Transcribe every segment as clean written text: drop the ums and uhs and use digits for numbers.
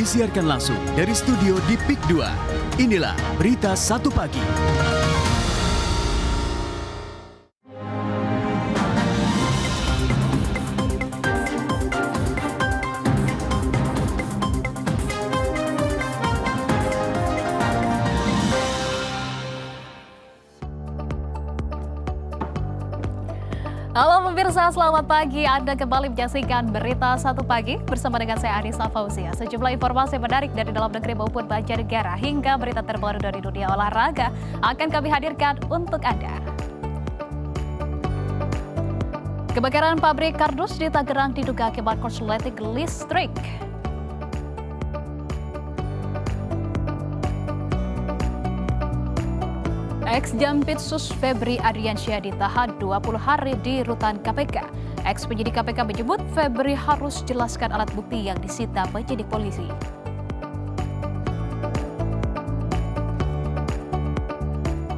disiarkan langsung dari studio di PIK 2. Inilah Berita 1 Pagi. Halo pemirsa, selamat pagi. Anda kembali menyaksikan Berita 1 Pagi bersama dengan saya Anissa Fauzia. Sejumlah informasi menarik dari dalam negeri maupun mancanegara hingga berita terbaru dari dunia olahraga akan kami hadirkan untuk Anda. Kebakaran pabrik kardus di Tangerang diduga akibat korsleting listrik. Ex-Jampitsus Febri Ardiansyah ditahan 20 hari di rutan KPK. Ex-penyidik KPK menyebut Febri harus jelaskan alat bukti yang disita penyidik polisi.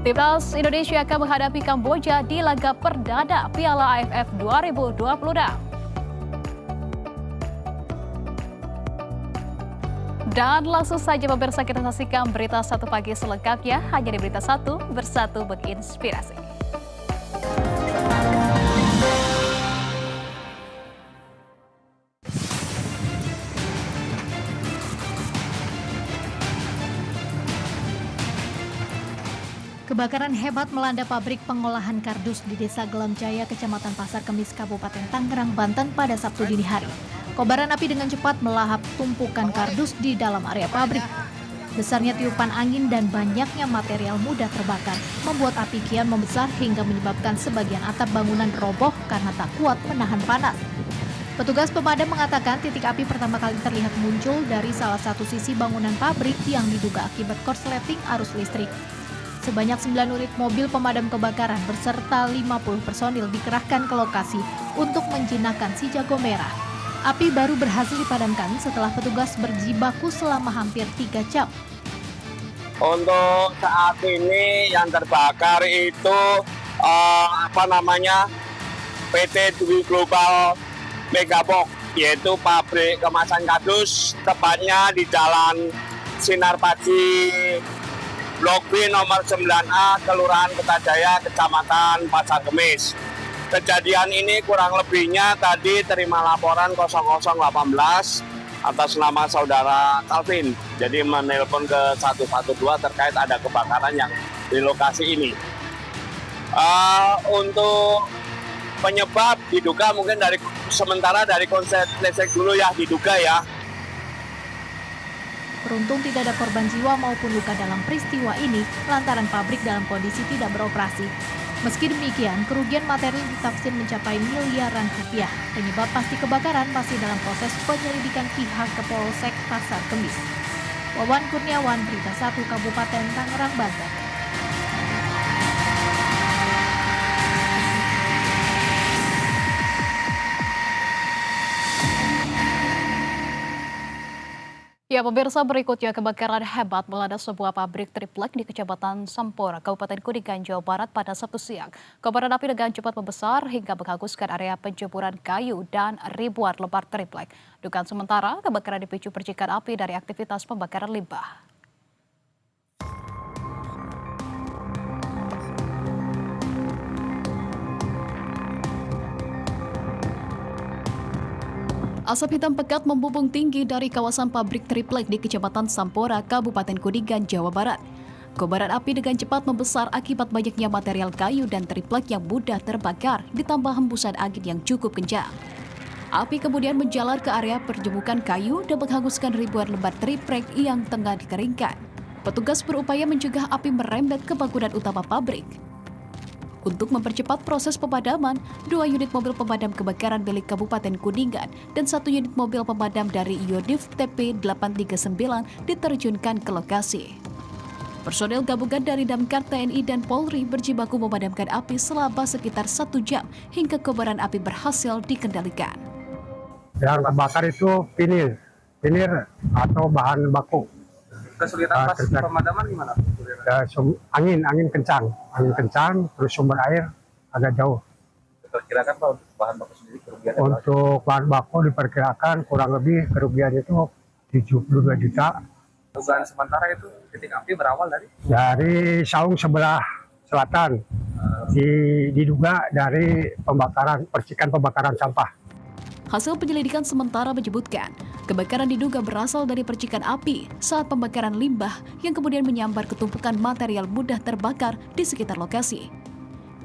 Timnas Indonesia akan menghadapi Kamboja di laga perdana Piala AFF 2026. Dan langsung saja pemirsa kita saksikan Berita 1 Pagi selengkapnya hanya di Berita 1 Bersatu Menginspirasi. Kebakaran hebat melanda pabrik pengolahan kardus di Desa Gelamjaya, Kecamatan Pasar Kemis, Kabupaten Tangerang, Banten pada Sabtu dini hari. Kobaran api dengan cepat melahap tumpukan kardus di dalam area pabrik. Besarnya tiupan angin dan banyaknya material mudah terbakar membuat api kian membesar hingga menyebabkan sebagian atap bangunan roboh karena tak kuat menahan panas. Petugas pemadam mengatakan titik api pertama kali terlihat muncul dari salah satu sisi bangunan pabrik yang diduga akibat korsleting arus listrik. Sebanyak 9 unit mobil pemadam kebakaran beserta 50 personil dikerahkan ke lokasi untuk menjinakkan si jago merah. Api baru berhasil dipadamkan setelah petugas berjibaku selama hampir 3 jam. Untuk saat ini yang terbakar itu PT Dwi Global Megabox, yaitu pabrik kemasan kardus, tepatnya di Jalan Sinar Pagi Blok B nomor 9A, Kelurahan Kertajaya, Kecamatan Pasar Kemis. Kejadian ini kurang lebihnya tadi terima laporan 0018 atas nama saudara Calvin. Jadi menelpon ke 112 terkait ada kebakaran yang di lokasi ini. Untuk penyebab diduga mungkin sementara dari konsep listrik dulu ya, diduga ya. Beruntung tidak ada korban jiwa maupun luka dalam peristiwa ini lantaran pabrik dalam kondisi tidak beroperasi. Meski demikian, kerugian materi ditafsir mencapai miliaran rupiah. Penyebab pasti kebakaran masih dalam proses penyelidikan pihak Kepolsek Pasar Kemis. Wawan Kurniawan, Berita 1 Kabupaten Tangerang, Banten. Ya pemirsa, berikutnya kebakaran hebat melanda sebuah pabrik triplek di Kecamatan Sampora, Kabupaten Kuningan, Jawa Barat pada Sabtu siang. Kobaran api dengan cepat membesar hingga menghanguskan area penjemuran kayu dan ribuan lembar triplek. Dugaan sementara, kebakaran dipicu percikan api dari aktivitas pembakaran limbah. Asap hitam pekat membumbung tinggi dari kawasan pabrik triplek di Kecamatan Sampora, Kabupaten Kuningan, Jawa Barat. Kobaran api dengan cepat membesar akibat banyaknya material kayu dan triplek yang mudah terbakar, ditambah hembusan angin yang cukup kencang. Api kemudian menjalar ke area perjemukan kayu dan menghanguskan ribuan lembar triplek yang tengah dikeringkan. Petugas berupaya mencegah api merembet ke bangunan utama pabrik. Untuk mempercepat proses pemadaman, 2 unit mobil pemadam kebakaran milik Kabupaten Kuningan dan 1 unit mobil pemadam dari Yonif TP839 diterjunkan ke lokasi. Personel gabungan dari Damkar, TNI, dan Polri berjibaku memadamkan api selama sekitar 1 jam hingga kobaran api berhasil dikendalikan. Yang terbakar itu pinir atau bahan baku. Kesulitan pas pemadaman gimana? Angin kencang, terus sumber air agak jauh. Diperkirakan Pak untuk bahan baku sendiri kerugian? Untuk bahan baku diperkirakan kurang lebih kerugian itu 72 juta. Dugaan sementara itu titik api berawal Dari saung sebelah selatan. Diduga dari percikan pembakaran sampah. Hasil penyelidikan sementara menyebutkan, kebakaran diduga berasal dari percikan api saat pembakaran limbah yang kemudian menyambar ke tumpukan material mudah terbakar di sekitar lokasi.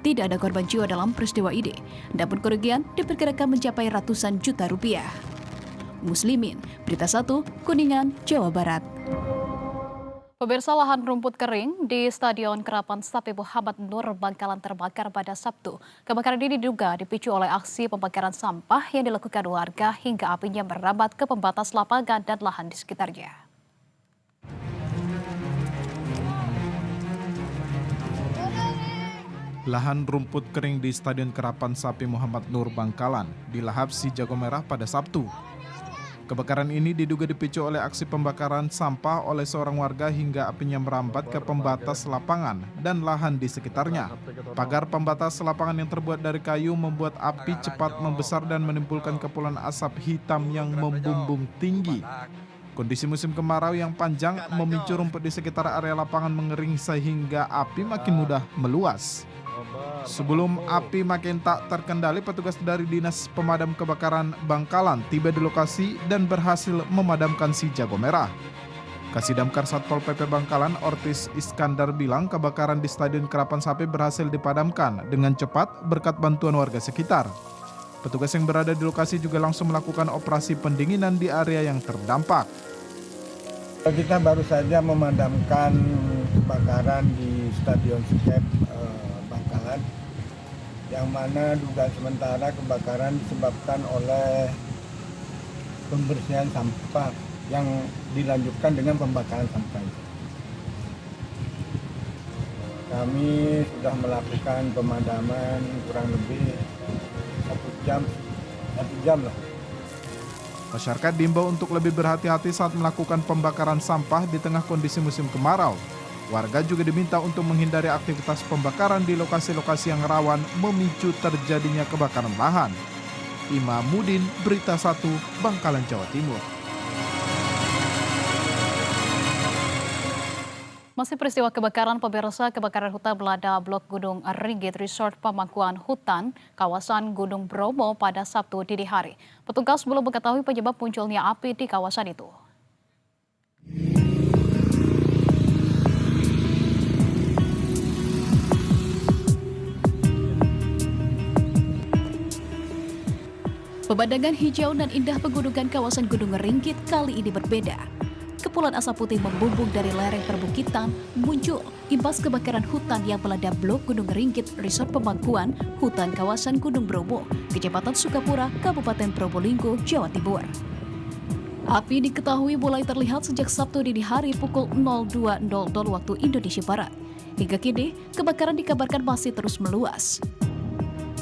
Tidak ada korban jiwa dalam peristiwa ini, namun kerugian diperkirakan mencapai ratusan juta rupiah. Muslimin, Berita 1, Kuningan, Jawa Barat. Pemirsa, lahan rumput kering di Stadion Kerapan Sapi Muhammad Nur Bangkalan terbakar pada Sabtu. Kebakaran ini diduga dipicu oleh aksi pembakaran sampah yang dilakukan warga hingga apinya merambat ke pembatas lapangan dan lahan di sekitarnya. Lahan rumput kering di Stadion Kerapan Sapi Muhammad Nur Bangkalan dilahap si jago merah pada Sabtu. Kebakaran ini diduga dipicu oleh aksi pembakaran sampah oleh seorang warga hingga apinya merambat ke pembatas lapangan dan lahan di sekitarnya. Pagar pembatas lapangan yang terbuat dari kayu membuat api cepat membesar dan menimbulkan kepulan asap hitam yang membumbung tinggi. Kondisi musim kemarau yang panjang memicu rumput di sekitar area lapangan mengering sehingga api makin mudah meluas. Sebelum api makin tak terkendali, petugas dari Dinas Pemadam Kebakaran Bangkalan tiba di lokasi dan berhasil memadamkan si jago merah. Kasidamkar Satpol PP Bangkalan, Ortis Iskandar bilang kebakaran di Stadion Kerapan Sapi berhasil dipadamkan dengan cepat berkat bantuan warga sekitar. Petugas yang berada di lokasi juga langsung melakukan operasi pendinginan di area yang terdampak. Kita baru saja memadamkan kebakaran di Stadion Skep Bangkalan, yang mana dugaan sementara kebakaran disebabkan oleh pembersihan sampah yang dilanjutkan dengan pembakaran sampah. Kami sudah melakukan pemadaman kurang lebih 1 jam lah. Masyarakat diimbau untuk lebih berhati-hati saat melakukan pembakaran sampah di tengah kondisi musim kemarau. Warga juga diminta untuk menghindari aktivitas pembakaran di lokasi-lokasi yang rawan memicu terjadinya kebakaran lahan. Imamuddin, Berita 1, Bangkalan, Jawa Timur. Masih peristiwa kebakaran, pemirsa, kebakaran hutan melanda Blok Gunung Ringgit Resort Pemangkuan Hutan, kawasan Gunung Bromo pada Sabtu dini hari. Petugas belum mengetahui penyebab munculnya api di kawasan itu. Pemandangan hijau dan indah pegunungan kawasan Gunung Ringgit kali ini berbeda. Kepulan asap putih membumbung dari lereng perbukitan muncul imbas kebakaran hutan yang melanda Blok Gunung Ringgit Resort Pemangkuan Hutan kawasan Gunung Bromo, Kecamatan Sukapura, Kabupaten Probolinggo, Jawa Timur. Api diketahui mulai terlihat sejak Sabtu dini hari pukul 02.00 waktu Indonesia Barat. Hingga kini, kebakaran dikabarkan masih terus meluas.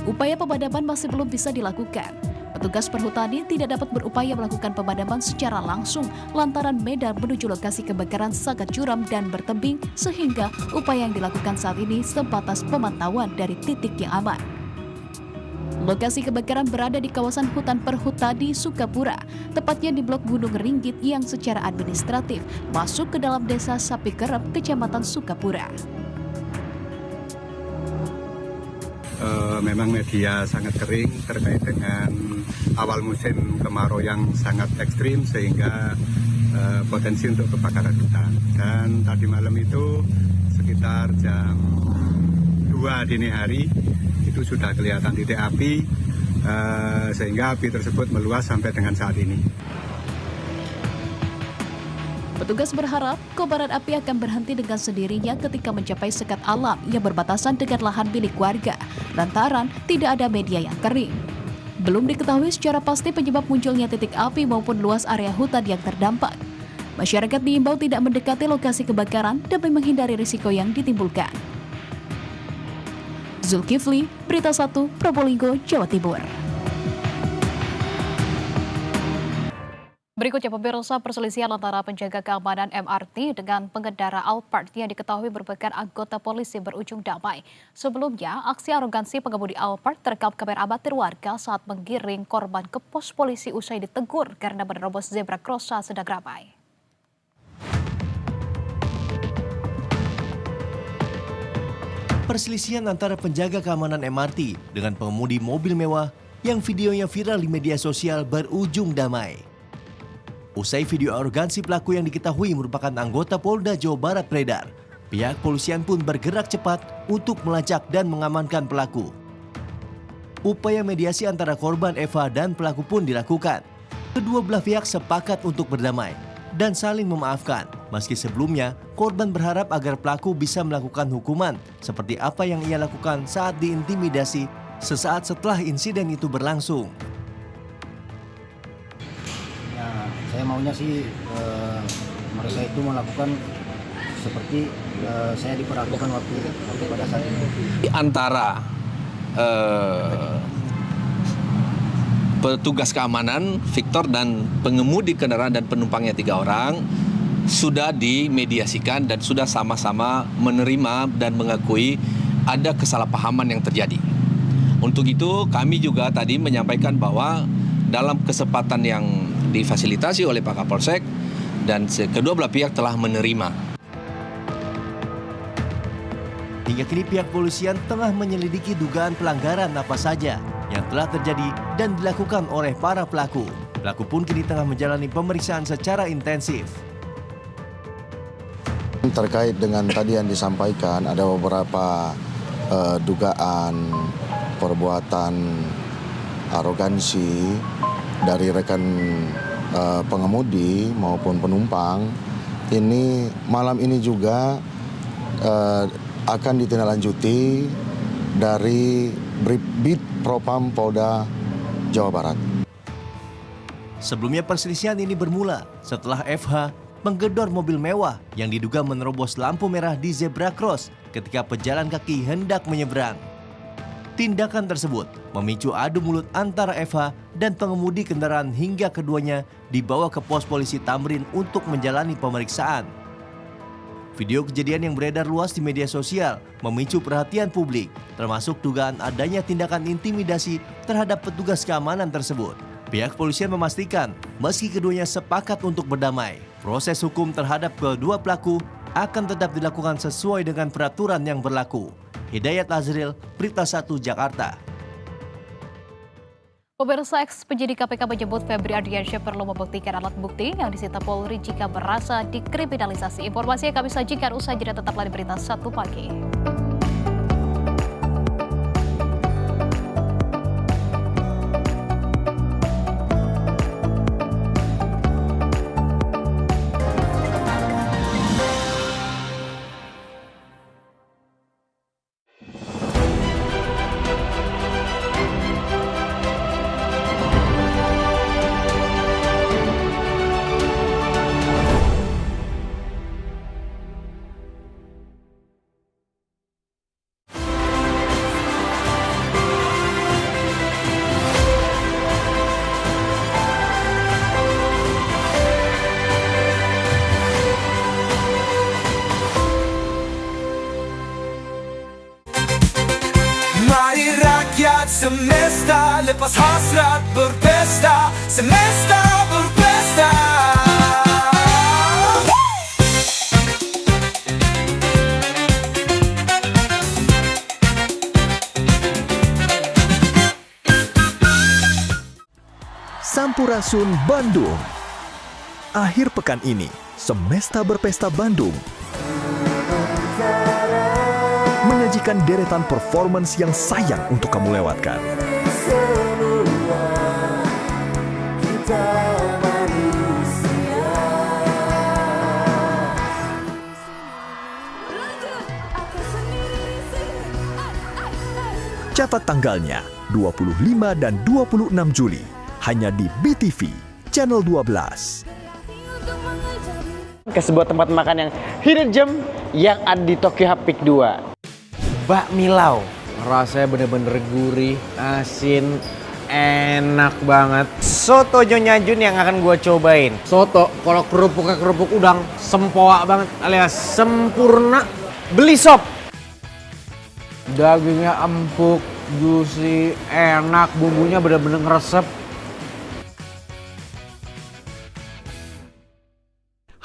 Upaya pemadaman masih belum bisa dilakukan. Petugas perhutani tidak dapat berupaya melakukan pemadaman secara langsung lantaran medan menuju lokasi kebakaran sangat curam dan bertebing sehingga upaya yang dilakukan saat ini sebatas pemantauan dari titik yang aman. Lokasi kebakaran berada di kawasan hutan perhutani Sukapura, tepatnya di Blok Gunung Ringgit yang secara administratif masuk ke dalam Desa Sapi Kerep, Kecamatan Sukapura. Memang media sangat kering terkait dengan awal musim kemarau yang sangat ekstrim sehingga potensi untuk kebakaran hutan. Dan tadi malam itu sekitar jam 2 dini hari itu sudah kelihatan titik api sehingga api tersebut meluas sampai dengan saat ini. Petugas berharap kobaran api akan berhenti dengan sendirinya ketika mencapai sekat alam yang berbatasan dengan lahan milik warga, lantaran tidak ada media yang kering. Belum diketahui secara pasti penyebab munculnya titik api maupun luas area hutan yang terdampak. Masyarakat diimbau tidak mendekati lokasi kebakaran demi menghindari risiko yang ditimbulkan. Zulkifli, Berita 1, Probolinggo, Jawa Timur. Berikutnya pemirsa, perselisihan antara penjaga keamanan MRT dengan pengendara Alphard yang diketahui merupakan anggota polisi berujung damai. Sebelumnya, aksi arogansi pengemudi Alphard terekam kamera amatir warga saat menggiring korban ke pos polisi usai ditegur karena menerobos zebra cross saat sedang ramai. Perselisihan antara penjaga keamanan MRT dengan pengemudi mobil mewah yang videonya viral di media sosial berujung damai. Usai video arogansi pelaku yang diketahui merupakan anggota Polda Jawa Barat beredar, pihak polisian pun bergerak cepat untuk melacak dan mengamankan pelaku. Upaya mediasi antara korban Eva dan pelaku pun dilakukan. Kedua belah pihak sepakat untuk berdamai dan saling memaafkan, meski sebelumnya korban berharap agar pelaku bisa melakukan hukuman seperti apa yang ia lakukan saat diintimidasi sesaat setelah insiden itu berlangsung. Saya maunya sih mereka itu melakukan seperti saya diperlakukan waktu pada saat itu. Di antara petugas keamanan Victor dan pengemudi kendaraan dan penumpangnya 3 orang sudah dimediasikan dan sudah sama-sama menerima dan mengakui ada kesalahpahaman yang terjadi. Untuk itu kami juga tadi menyampaikan bahwa dalam kesempatan yang difasilitasi oleh Pak Kapolsek dan kedua belah pihak telah menerima. Hingga kini pihak polisian tengah menyelidiki dugaan pelanggaran apa saja yang telah terjadi dan dilakukan oleh para pelaku. Pelaku pun kini tengah menjalani pemeriksaan secara intensif. Terkait dengan tadi yang disampaikan, ada beberapa dugaan perbuatan arogansi dari rekan pengemudi maupun penumpang. Ini malam ini juga akan ditindaklanjuti dari Bit Propam Polda Jawa Barat. Sebelumnya perselisihan ini bermula setelah FH menggedor mobil mewah yang diduga menerobos lampu merah di zebra cross ketika pejalan kaki hendak menyeberang. Tindakan tersebut memicu adu mulut antara FH dan pengemudi kendaraan hingga keduanya dibawa ke pos polisi Tamrin untuk menjalani pemeriksaan. Video kejadian yang beredar luas di media sosial memicu perhatian publik, termasuk dugaan adanya tindakan intimidasi terhadap petugas keamanan tersebut. Pihak polisian memastikan meski keduanya sepakat untuk berdamai, proses hukum terhadap kedua pelaku akan tetap dilakukan sesuai dengan peraturan yang berlaku. Hidayat Azril, Berita 1 Jakarta. Pemirsa, ex-penyidik KPK menyebut Febri Ardiansyah perlu membuktikan alat bukti yang disita Polri jika merasa dikriminalisasi. Informasi yang kami sajikan usai jeda, tetaplah di Berita 1 Pagi. Semesta, lepas hasrat berpesta. Semesta berpesta. Sampurasun Bandung. Akhir pekan ini, Semesta Berpesta Bandung menyajikan deretan performance yang sayang untuk kamu lewatkan. Catat tanggalnya 25 dan 26 Juli hanya di BTV Channel 12. Ke sebuah tempat makan yang hidden gem yang ada di Tokyo Hapik 2. Bakmi Lau, rasanya bener-bener gurih, asin, enak banget. soto Nyonya Jun yang akan gue cobain. Soto, kalau kerupuknya kerupuk udang, sempoa banget alias sempurna. Beli Sob. Dagingnya empuk, juicy, enak, bumbunya bener-bener ngeresep.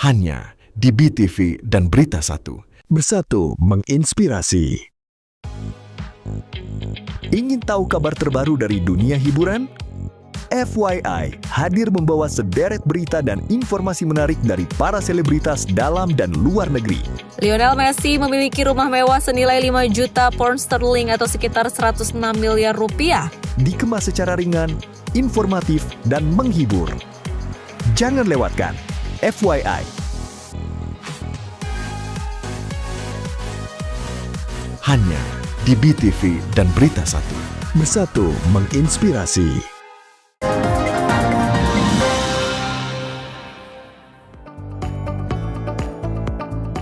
Hanya di BTV dan Berita 1. Bersatu menginspirasi. Ingin tahu kabar terbaru dari dunia hiburan? FYI hadir membawa sederet berita dan informasi menarik dari para selebritas dalam dan luar negeri. Lionel Messi memiliki rumah mewah senilai 5 juta pound sterling atau sekitar 106 miliar rupiah. Dikemas secara ringan, informatif, dan menghibur. Jangan lewatkan FYI. Hanya di BTV dan Berita 1. Bersatu menginspirasi.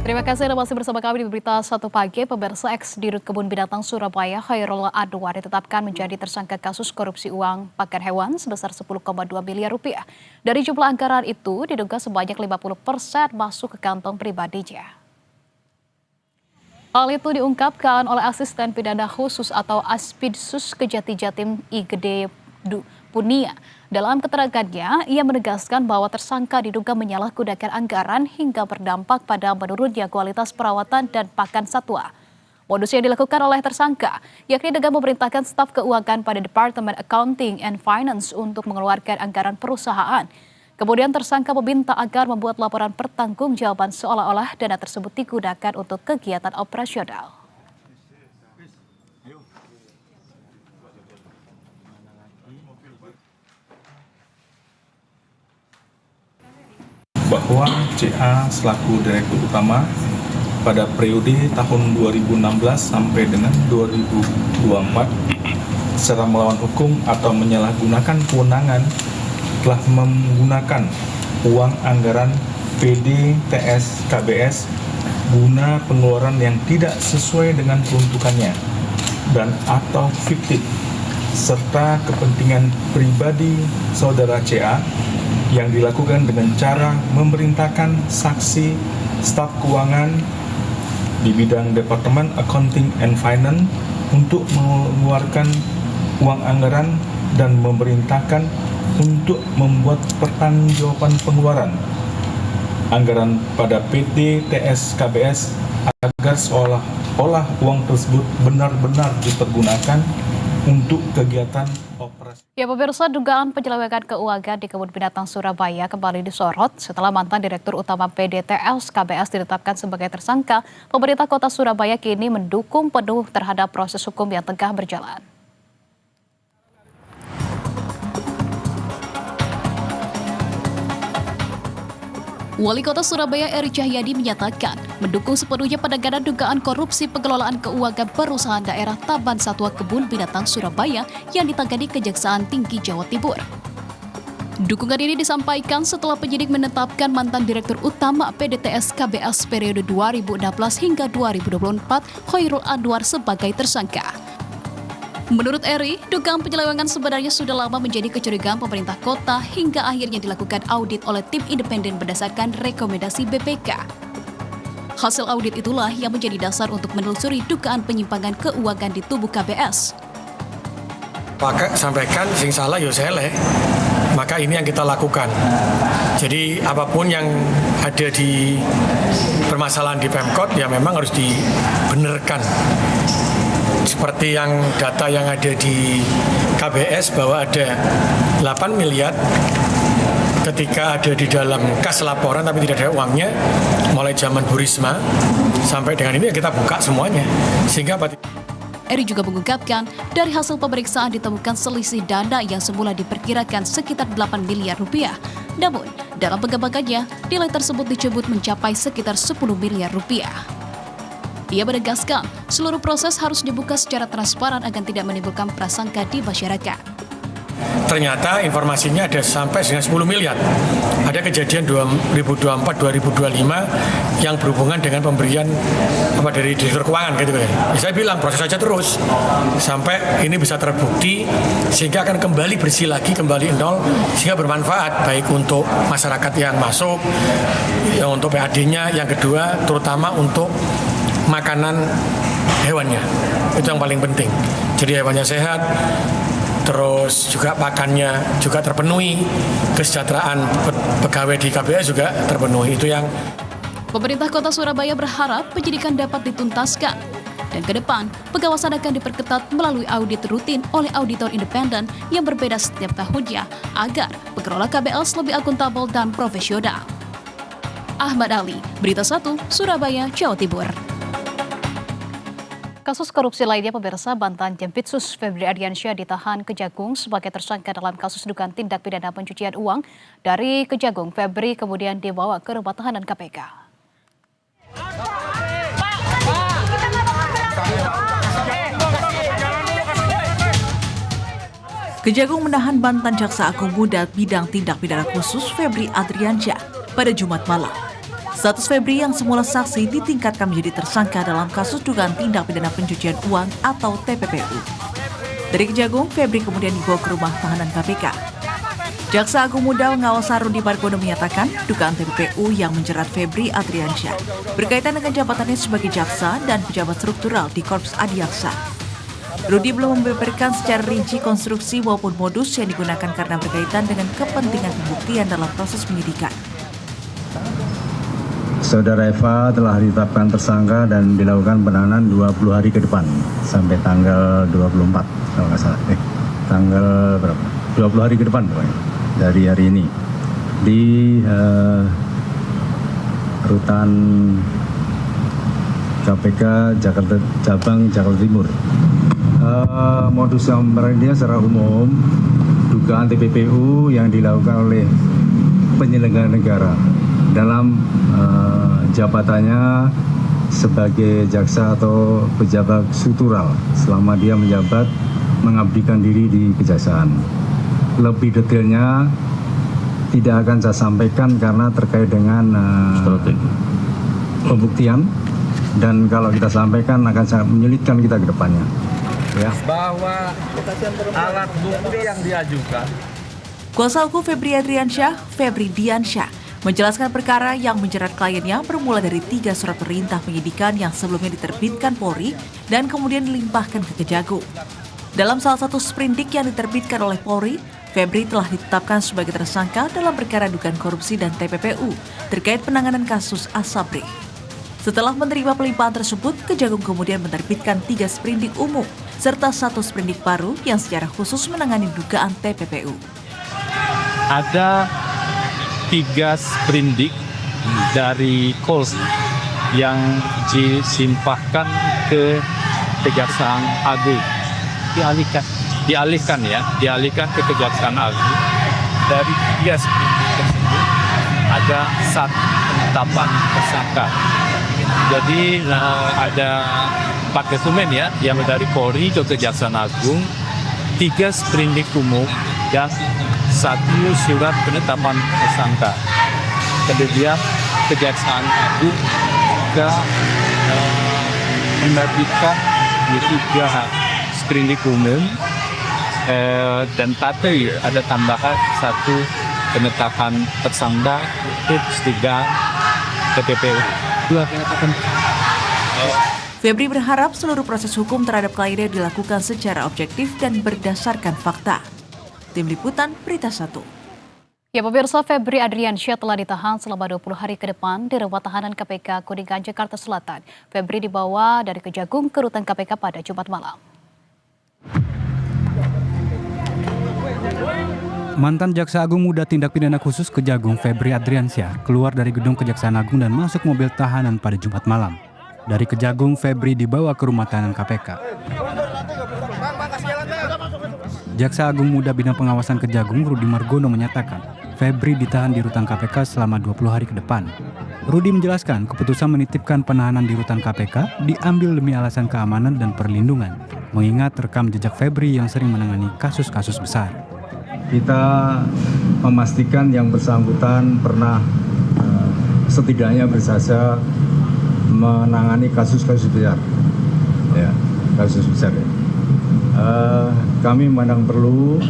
Terima kasih Anda masih bersama kami di Berita 1 Pagi. Pemirsa, ex Dirut Kebun Binatang Surabaya Khairul Anwar ditetapkan menjadi tersangka kasus korupsi uang pakan hewan sebesar 10,2 miliar rupiah. Dari jumlah anggaran itu diduga sebanyak 50% masuk ke kantong pribadinya. Hal itu diungkapkan oleh Asisten Pidana Khusus atau Aspidsus Kejati Jatim I Gede Punia. Dalam keterangannya, ia menegaskan bahwa tersangka diduga menyalahgunakan anggaran hingga berdampak pada menurunnya kualitas perawatan dan pakan satwa. Modus yang dilakukan oleh tersangka, yakni dengan memerintahkan staf keuangan pada Departemen Accounting and Finance untuk mengeluarkan anggaran perusahaan. Kemudian tersangka meminta agar membuat laporan pertanggungjawaban seolah-olah dana tersebut digunakan untuk kegiatan operasional. Bahwa CA selaku Direktur Utama pada periode tahun 2016 sampai dengan 2024 secara melawan hukum atau menyalahgunakan kewenangan telah menggunakan uang anggaran PD TS KBS guna pengeluaran yang tidak sesuai dengan peruntukannya dan atau fiktif serta kepentingan pribadi saudara CA yang dilakukan dengan cara memerintahkan saksi staf keuangan di bidang Departemen Accounting and Finance untuk mengeluarkan uang anggaran dan memerintahkan untuk membuat pertanggungjawaban pengeluaran anggaran pada PT TS KBS agar seolah-olah uang tersebut benar-benar dipergunakan untuk kegiatan operasi. Ya pemirsa, dugaan penyelewengan keuangan di Kebun Binatang Surabaya kembali disorot setelah mantan Direktur Utama PDTS KBS ditetapkan sebagai tersangka. Pemerintah Kota Surabaya kini mendukung penuh terhadap proses hukum yang tengah berjalan. Wali Kota Surabaya Eri Cahyadi menyatakan mendukung sepenuhnya penanganan dugaan korupsi pengelolaan keuangan perusahaan daerah Taman Satwa Kebun Binatang Surabaya yang ditangani Kejaksaan Tinggi Jawa Timur. Dukungan ini disampaikan setelah penyidik menetapkan mantan Direktur Utama PDTS KBS periode 2016 hingga 2024 Khairul Anwar sebagai tersangka. Menurut Eri, dugaan penyelewengan sebenarnya sudah lama menjadi kecurigaan pemerintah kota hingga akhirnya dilakukan audit oleh tim independen berdasarkan rekomendasi BPK. Hasil audit itulah yang menjadi dasar untuk menelusuri dugaan penyimpangan keuangan di tubuh KBS. Maka sampaikan sing salah yo seleh. Maka ini yang kita lakukan. Jadi apapun yang ada di permasalahan di Pemkot ya memang harus dibenarkan. Seperti yang data yang ada di KBS bahwa ada 8 miliar ketika ada di dalam kas laporan tapi tidak ada uangnya mulai zaman Bu Risma sampai dengan ini ya kita buka semuanya sehingga Eri juga mengungkapkan dari hasil pemeriksaan ditemukan selisih dana yang semula diperkirakan sekitar 8 miliar rupiah. Namun dalam pengembangannya nilai tersebut disebut mencapai sekitar 10 miliar rupiah. Ia menegaskan seluruh proses harus dibuka secara transparan agar tidak menimbulkan prasangka di masyarakat. ternyata informasinya ada sampai dengan 10 miliar. Ada kejadian 2024-2025 yang berhubungan dengan pemberian dari direktur keuangan gitu ya. Saya bilang proses saja terus sampai ini bisa terbukti sehingga akan kembali bersih lagi, kembali nol, sehingga bermanfaat baik untuk masyarakat yang masuk, yang untuk PAD-nya, yang kedua terutama untuk makanan hewannya. Itu yang paling penting. Jadi hewannya sehat, terus juga pakannya juga terpenuhi, kesejahteraan pegawai di KPS juga terpenuhi. Itu yang Pemerintah Kota Surabaya berharap penyidikan dapat dituntaskan. Dan ke depan, pengawasan akan diperketat melalui audit rutin oleh auditor independen yang berbeda setiap tahunnya agar pengelola KBS lebih akuntabel dan profesional. Ahmad Ali, Berita 1, Surabaya, Jawa Timur. Kasus korupsi lainnya, pemirsa, Bantan Jampitsus Febri Ardiansyah ditahan Kejagung sebagai tersangka dalam kasus dugaan tindak pidana pencucian uang. Dari Kejagung, Febri kemudian dibawa ke rumah tahanan KPK. Kejagung menahan Bantan Jaksa Agung Muda bidang tindak pidana khusus Febri Ardiansyah pada Jumat malam. Status Febri yang semula saksi ditingkatkan menjadi tersangka dalam kasus dugaan tindak pidana pencucian uang atau TPPU. Dari Kejagung, Febri kemudian dibawa ke rumah tahanan KPK. Jaksa Agung Muda Pengawas Rudi Margono menyatakan dugaan TPPU yang menjerat Febri Ardiansyah berkaitan dengan jabatannya sebagai jaksa dan pejabat struktural di Korps Adiaksa. Rudi belum membeberkan secara rinci konstruksi maupun modus yang digunakan karena berkaitan dengan kepentingan pembuktian dalam proses penyidikan. Saudara Eva telah ditetapkan tersangka dan dilakukan penahanan 20 hari ke depan sampai tanggal 24 kalau nggak salah. Tanggal berapa? 20 hari ke depan pokoknya dari hari ini di rutan KPK Jakarta Cabang Jakarta Timur. Modus operandinya secara umum dugaan TPPU yang dilakukan oleh penyelenggara negara dalam jabatannya sebagai jaksa atau pejabat struktural selama dia menjabat mengabdikan diri di kejaksaan. Lebih detailnya tidak akan saya sampaikan karena terkait dengan pembuktian, dan kalau kita sampaikan akan sangat menyulitkan kita ke depannya. Ya. Bahwa alat bukti yang diajukan. Kuasa hukum Febri Ardiansyah, Febri Diansyah, menjelaskan perkara yang menjerat kliennya bermula dari 3 surat perintah penyidikan yang sebelumnya diterbitkan Polri dan kemudian dilimpahkan ke Kejagung. Dalam salah satu sprindik yang diterbitkan oleh Polri, Febri telah ditetapkan sebagai tersangka dalam perkara dugaan korupsi dan TPPU terkait penanganan kasus Asabri. Setelah menerima pelimpahan tersebut, Kejagung kemudian menerbitkan 3 sprindik umum serta 1 sprindik baru yang secara khusus menangani dugaan TPPU. Ada 3 sprindik dari Polri yang disimpahkan ke Kejaksaan Agung. Dialihkan ke Kejaksaan Agung. Dari 3 sprindik tersebut ada 1 penetapan tersangka. Jadi ada 4 dokumen ya, yang dari Polri ke Kejaksaan Agung, 3 sprindik umum dan 1 surat penetapan tersangka. Kemudian Kejaksaan Agung juga menerbitkan 3 sprindik umum dan ada tambahan 1 penetapan tersangka untuk 3 TPPU. Febri berharap seluruh proses hukum terhadap kliennya dilakukan secara objektif dan berdasarkan fakta. Tim Liputan Berita 1. Ya pemirsa, Febri Ardiansyah telah ditahan selama 20 hari ke depan di rumah tahanan KPK Kuningan, Jakarta Selatan. Febri dibawa dari Kejagung ke rutan KPK pada Jumat malam. Mantan Jaksa Agung Muda Tindak Pidana Khusus Kejagung Febri Ardiansyah keluar dari gedung Kejaksaan Agung dan masuk mobil tahanan pada Jumat malam. Dari Kejagung, Febri dibawa ke rumah tahanan KPK. Jaksa Agung Muda Bidang Pengawasan Kejagung Rudi Margono menyatakan, Febri ditahan di rutan KPK selama 20 hari ke depan. Rudi menjelaskan keputusan menitipkan penahanan di rutan KPK diambil demi alasan keamanan dan perlindungan, mengingat rekam jejak Febri yang sering menangani kasus-kasus besar. kita memastikan yang bersangkutan pernah setidaknya berjasa menangani kasus-kasus besar, ya, kasus besar. Ya. Kami memandang perlu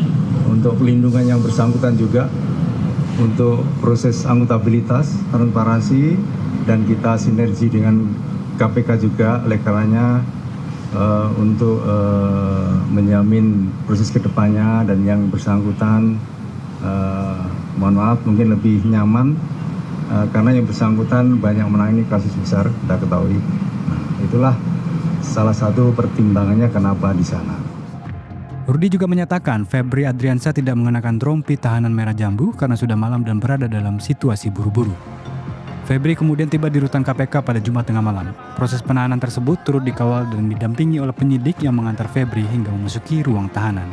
untuk pelindungan yang bersangkutan juga, untuk proses akuntabilitas, transparansi, dan kita sinergi dengan KPK juga, oleh karenanya untuk menjamin proses kedepannya dan yang bersangkutan mohon maaf mungkin lebih nyaman karena yang bersangkutan banyak menangani kasus besar, kita ketahui. Nah, itulah salah satu pertimbangannya kenapa di sana. Rudi juga menyatakan Febri Adriansyah tidak mengenakan rompi tahanan merah jambu karena sudah malam dan berada dalam situasi buru-buru. Febri kemudian tiba di rutan KPK pada Jumat tengah malam. Proses penahanan tersebut turut dikawal dan didampingi oleh penyidik yang mengantar Febri hingga memasuki ruang tahanan.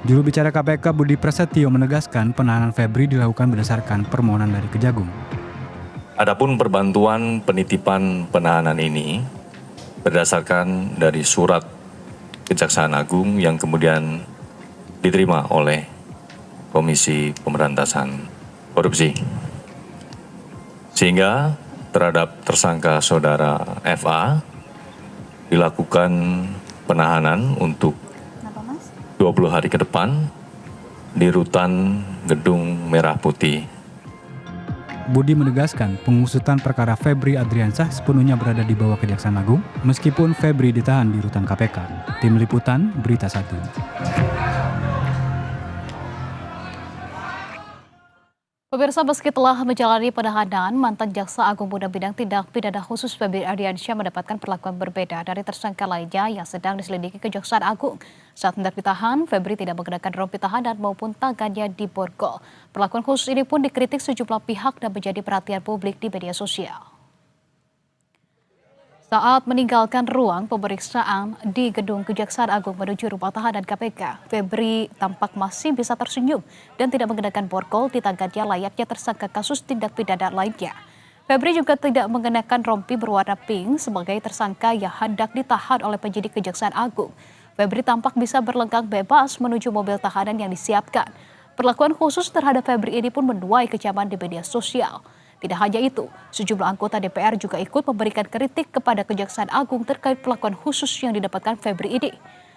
Juru bicara KPK Budi Prasetyo menegaskan penahanan Febri dilakukan berdasarkan permohonan dari Kejagung. Adapun perbantuan penitipan penahanan ini berdasarkan dari surat Kejaksaan Agung yang kemudian diterima oleh Komisi Pemberantasan Korupsi. Sehingga terhadap tersangka saudara FA dilakukan penahanan untuk 20 hari ke depan di rutan Gedung Merah Putih. Budi menegaskan pengusutan perkara Febri Adriansyah sepenuhnya berada di bawah Kejaksaan Agung, meskipun Febri ditahan di rutan KPK. Tim Liputan, Berita 1. Pemirsa, meski telah menjalani penahanan, mantan Jaksa Agung Muda Bidang Tindak Pidana Khusus Febri Adriansyah mendapatkan perlakuan berbeda dari tersangka lainnya yang sedang diselidiki Kejaksaan Agung. Saat hendak ditahan, Febri tidak mengenakan rompi tahanan maupun tangannya diborgol. Perlakuan khusus ini pun dikritik sejumlah pihak dan menjadi perhatian publik di media sosial. Saat meninggalkan ruang pemeriksaan di gedung Kejaksaan Agung menuju rumah tahanan KPK, Febri tampak masih bisa tersenyum dan tidak mengenakan borgol di tangannya layaknya tersangka kasus tindak pidana lainnya. Febri juga tidak mengenakan rompi berwarna pink sebagai tersangka yang hendak ditahan oleh penyidik Kejaksaan Agung. Febri tampak bisa berlenggang bebas menuju mobil tahanan yang disiapkan. Perlakuan khusus terhadap Febri ini pun menuai kecaman di media sosial. Tidak hanya itu, sejumlah anggota DPR juga ikut memberikan kritik kepada Kejaksaan Agung terkait perlakuan khusus yang didapatkan Febri ini.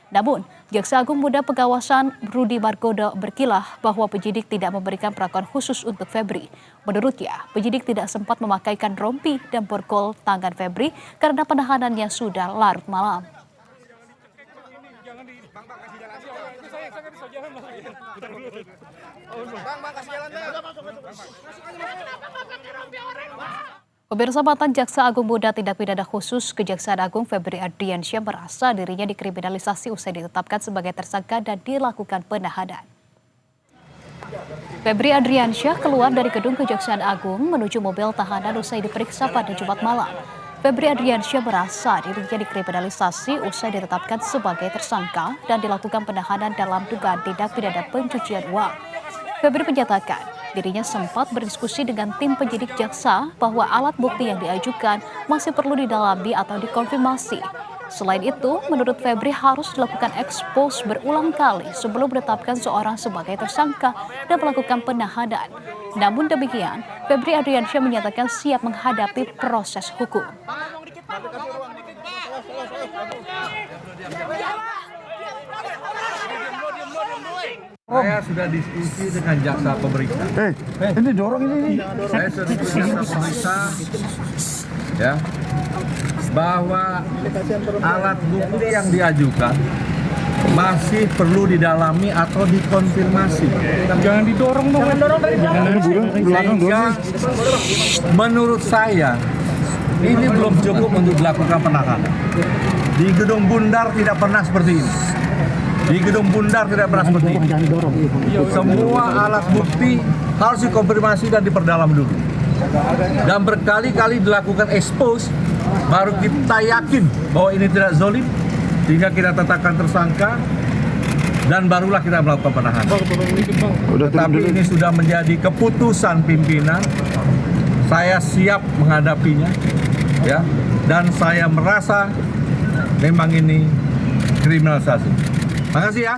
Namun, Jaksa Agung Muda Pengawasan Rudi Margono berkilah bahwa penyidik tidak memberikan perlakuan khusus untuk Febri. Menurutnya, penyidik tidak sempat memakaikan rompi dan borgol tangan Febri karena penahanannya sudah larut malam. Pemirsa, mantan Jaksa Agung Muda Tindak Pidana Khusus Kejaksaan Agung Febri Adriansyah merasa dirinya dikriminalisasi usai ditetapkan sebagai tersangka dan dilakukan penahanan. Febri Adriansyah keluar dari gedung Kejaksaan Agung menuju mobil tahanan usai diperiksa pada Jumat malam. Febri Adriansyah merasa dirinya dikriminalisasi usai ditetapkan sebagai tersangka dan dilakukan penahanan dalam dugaan tindak pidana pencucian uang. Febri menyatakan dirinya sempat berdiskusi dengan tim penyidik jaksa bahwa alat bukti yang diajukan masih perlu didalami atau dikonfirmasi. Selain itu, menurut Febri harus dilakukan ekspos berulang kali sebelum menetapkan seorang sebagai tersangka dan melakukan penahanan. Namun demikian, Febri Adriansyah menyatakan siap menghadapi proses hukum. Saya sudah diskusi dengan jaksa pemeriksa. Ini dorong ini. Saya sudah diskusi dengan jaksa pemeriksa, ya, bahwa alat bukti yang diajukan masih perlu didalami atau dikonfirmasi. Jangan didorong dong. Sehingga menurut saya ini belum cukup untuk dilakukan penahanan. Di Gedung Bundar tidak pernah seperti ini. Di Gedung Bundar tidak pernah seperti ini. Semua alat bukti harus dikonfirmasi dan diperdalam dulu. Dan berkali-kali dilakukan expose, baru kita yakin bahwa ini tidak zalim, sehingga kita tetapkan tersangka, dan barulah kita melakukan penahanan. Tetapi ini sudah menjadi keputusan pimpinan, saya siap menghadapinya, ya, dan saya merasa memang ini kriminalisasi. Makasih ya.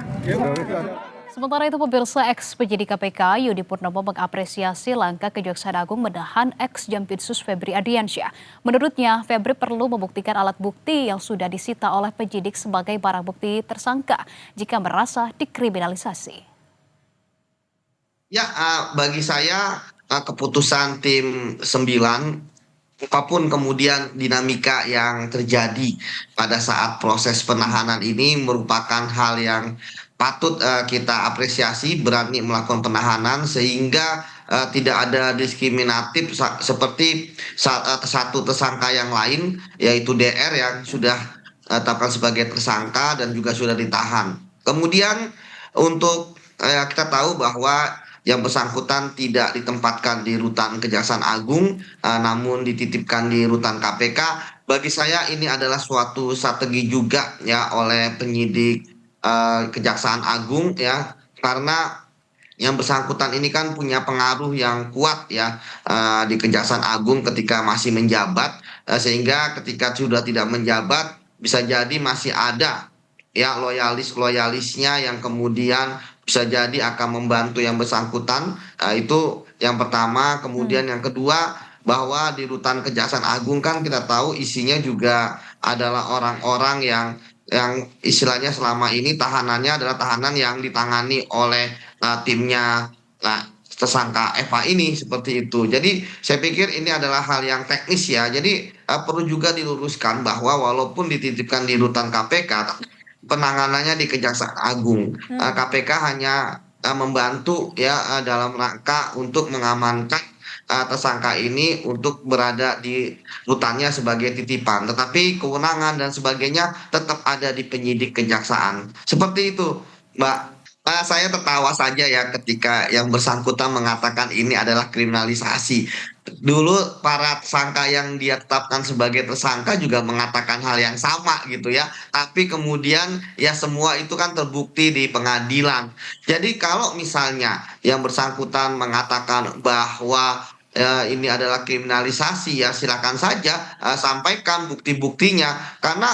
Sementara itu, pemirsa, ex-penyidik KPK Yudi Purnomo mengapresiasi langkah Kejaksaan Agung menahan ex-Jampitsus Febri Ardiansyah. Menurutnya, Febri perlu membuktikan alat bukti yang sudah disita oleh penyidik sebagai barang bukti tersangka jika merasa dikriminalisasi. Ya, bagi saya keputusan tim 9, apapun kemudian dinamika yang terjadi pada saat proses penahanan ini merupakan hal yang patut kita apresiasi, berani melakukan penahanan sehingga tidak ada diskriminatif seperti satu tersangka yang lain, yaitu DR yang sudah ditetapkan sebagai tersangka dan juga sudah ditahan. Kemudian untuk kita tahu bahwa yang bersangkutan tidak ditempatkan di rutan Kejaksaan Agung, namun dititipkan di rutan KPK. Bagi saya ini adalah suatu strategi juga ya oleh penyidik Kejaksaan Agung ya, karena yang bersangkutan ini kan punya pengaruh yang kuat ya di Kejaksaan Agung ketika masih menjabat, sehingga ketika sudah tidak menjabat bisa jadi masih ada ya loyalis-loyalisnya yang kemudian bisa jadi akan membantu yang bersangkutan. Itu yang pertama. Kemudian yang kedua, bahwa di rutan Kejaksaan Agung kan kita tahu isinya juga adalah orang-orang yang istilahnya selama ini tahanannya adalah tahanan yang ditangani oleh timnya tersangka Eva ini, seperti itu. Jadi saya pikir ini adalah hal yang teknis ya. Jadi perlu juga diluruskan bahwa walaupun dititipkan di rutan KPK, penanganannya di Kejaksaan Agung. KPK hanya membantu ya dalam rangka untuk mengamankan tersangka ini untuk berada di rutannya sebagai titipan, tetapi kewenangan dan sebagainya tetap ada di penyidik kejaksaan. Seperti itu, Mbak. Saya tertawa saja ya ketika yang bersangkutan mengatakan ini adalah kriminalisasi. Dulu para tersangka yang dia tetapkan sebagai tersangka juga mengatakan hal yang sama gitu ya. Tapi kemudian ya semua itu kan terbukti di pengadilan. Jadi kalau misalnya yang bersangkutan mengatakan bahwa ini adalah kriminalisasi, ya silakan saja sampaikan bukti-buktinya, karena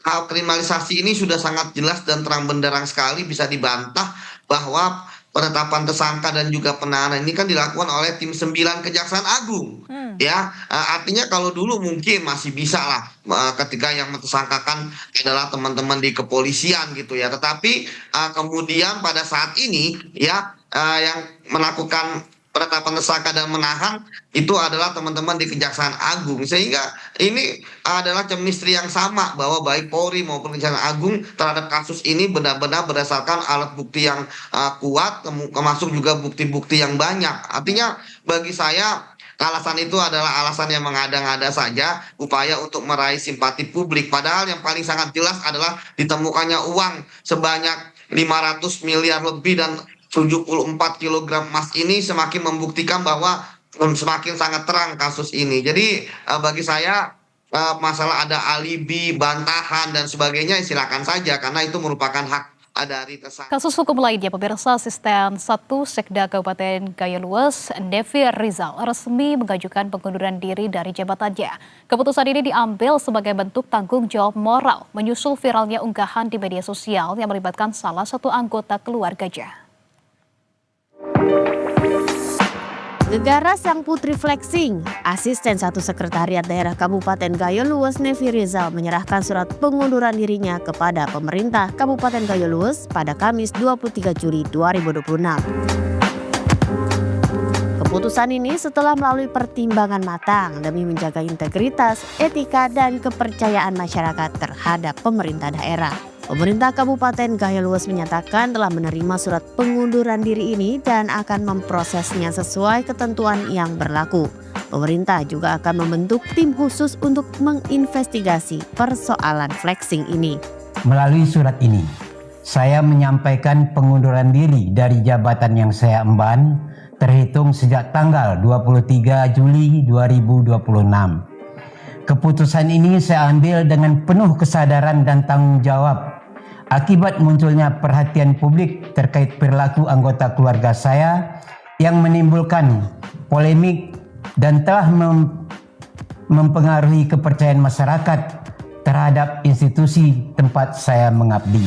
hal kriminalisasi ini sudah sangat jelas dan terang benderang sekali bisa dibantah bahwa penetapan tersangka dan juga penahanan ini kan dilakukan oleh tim 9 Kejaksaan Agung. Ya, artinya kalau dulu mungkin masih bisa lah ketika yang tersangkakan adalah teman-teman di kepolisian gitu ya. Tetapi kemudian pada saat ini ya yang melakukan penetapan tersangka dan menahan itu adalah teman-teman di Kejaksaan Agung, sehingga ini adalah chemistry yang sama bahwa baik Polri maupun Kejaksaan Agung terhadap kasus ini benar-benar berdasarkan alat bukti yang kuat, termasuk juga bukti-bukti yang banyak. Artinya bagi saya alasan itu adalah alasan yang mengada-ngada saja, upaya untuk meraih simpati publik, padahal yang paling sangat jelas adalah ditemukannya uang sebanyak 500 miliar lebih dan 74 kg emas ini semakin membuktikan bahwa semakin sangat terang kasus ini. Jadi bagi saya masalah ada alibi, bantahan dan sebagainya silakan saja, karena itu merupakan hak dari tersangka. Kasus hukum lainnya, pemirsa, Asisten 1 Sekda Kabupaten Gayo Luas, Nevi Rizal, resmi mengajukan pengunduran diri dari jabatannya. Keputusan ini diambil sebagai bentuk tanggung jawab moral menyusul viralnya unggahan di media sosial yang melibatkan salah satu anggota keluarganya. Gegara sang putri flexing, Asisten 1 Sekretariat Daerah Kabupaten Gayo Luas Nevi Rizal menyerahkan surat pengunduran dirinya kepada pemerintah Kabupaten Gayo Luas pada Kamis 23 Juli 2026. Keputusan ini setelah melalui pertimbangan matang demi menjaga integritas, etika, dan kepercayaan masyarakat terhadap pemerintah daerah. Pemerintah Kabupaten Gayo Luas menyatakan telah menerima surat pengunduran diri ini dan akan memprosesnya sesuai ketentuan yang berlaku. Pemerintah juga akan membentuk tim khusus untuk menginvestigasi persoalan flexing ini. Melalui surat ini, saya menyampaikan pengunduran diri dari jabatan yang saya emban terhitung sejak tanggal 23 Juli 2026. Keputusan ini saya ambil dengan penuh kesadaran dan tanggung jawab akibat munculnya perhatian publik terkait perilaku anggota keluarga saya yang menimbulkan polemik dan telah mempengaruhi kepercayaan masyarakat terhadap institusi tempat saya mengabdi.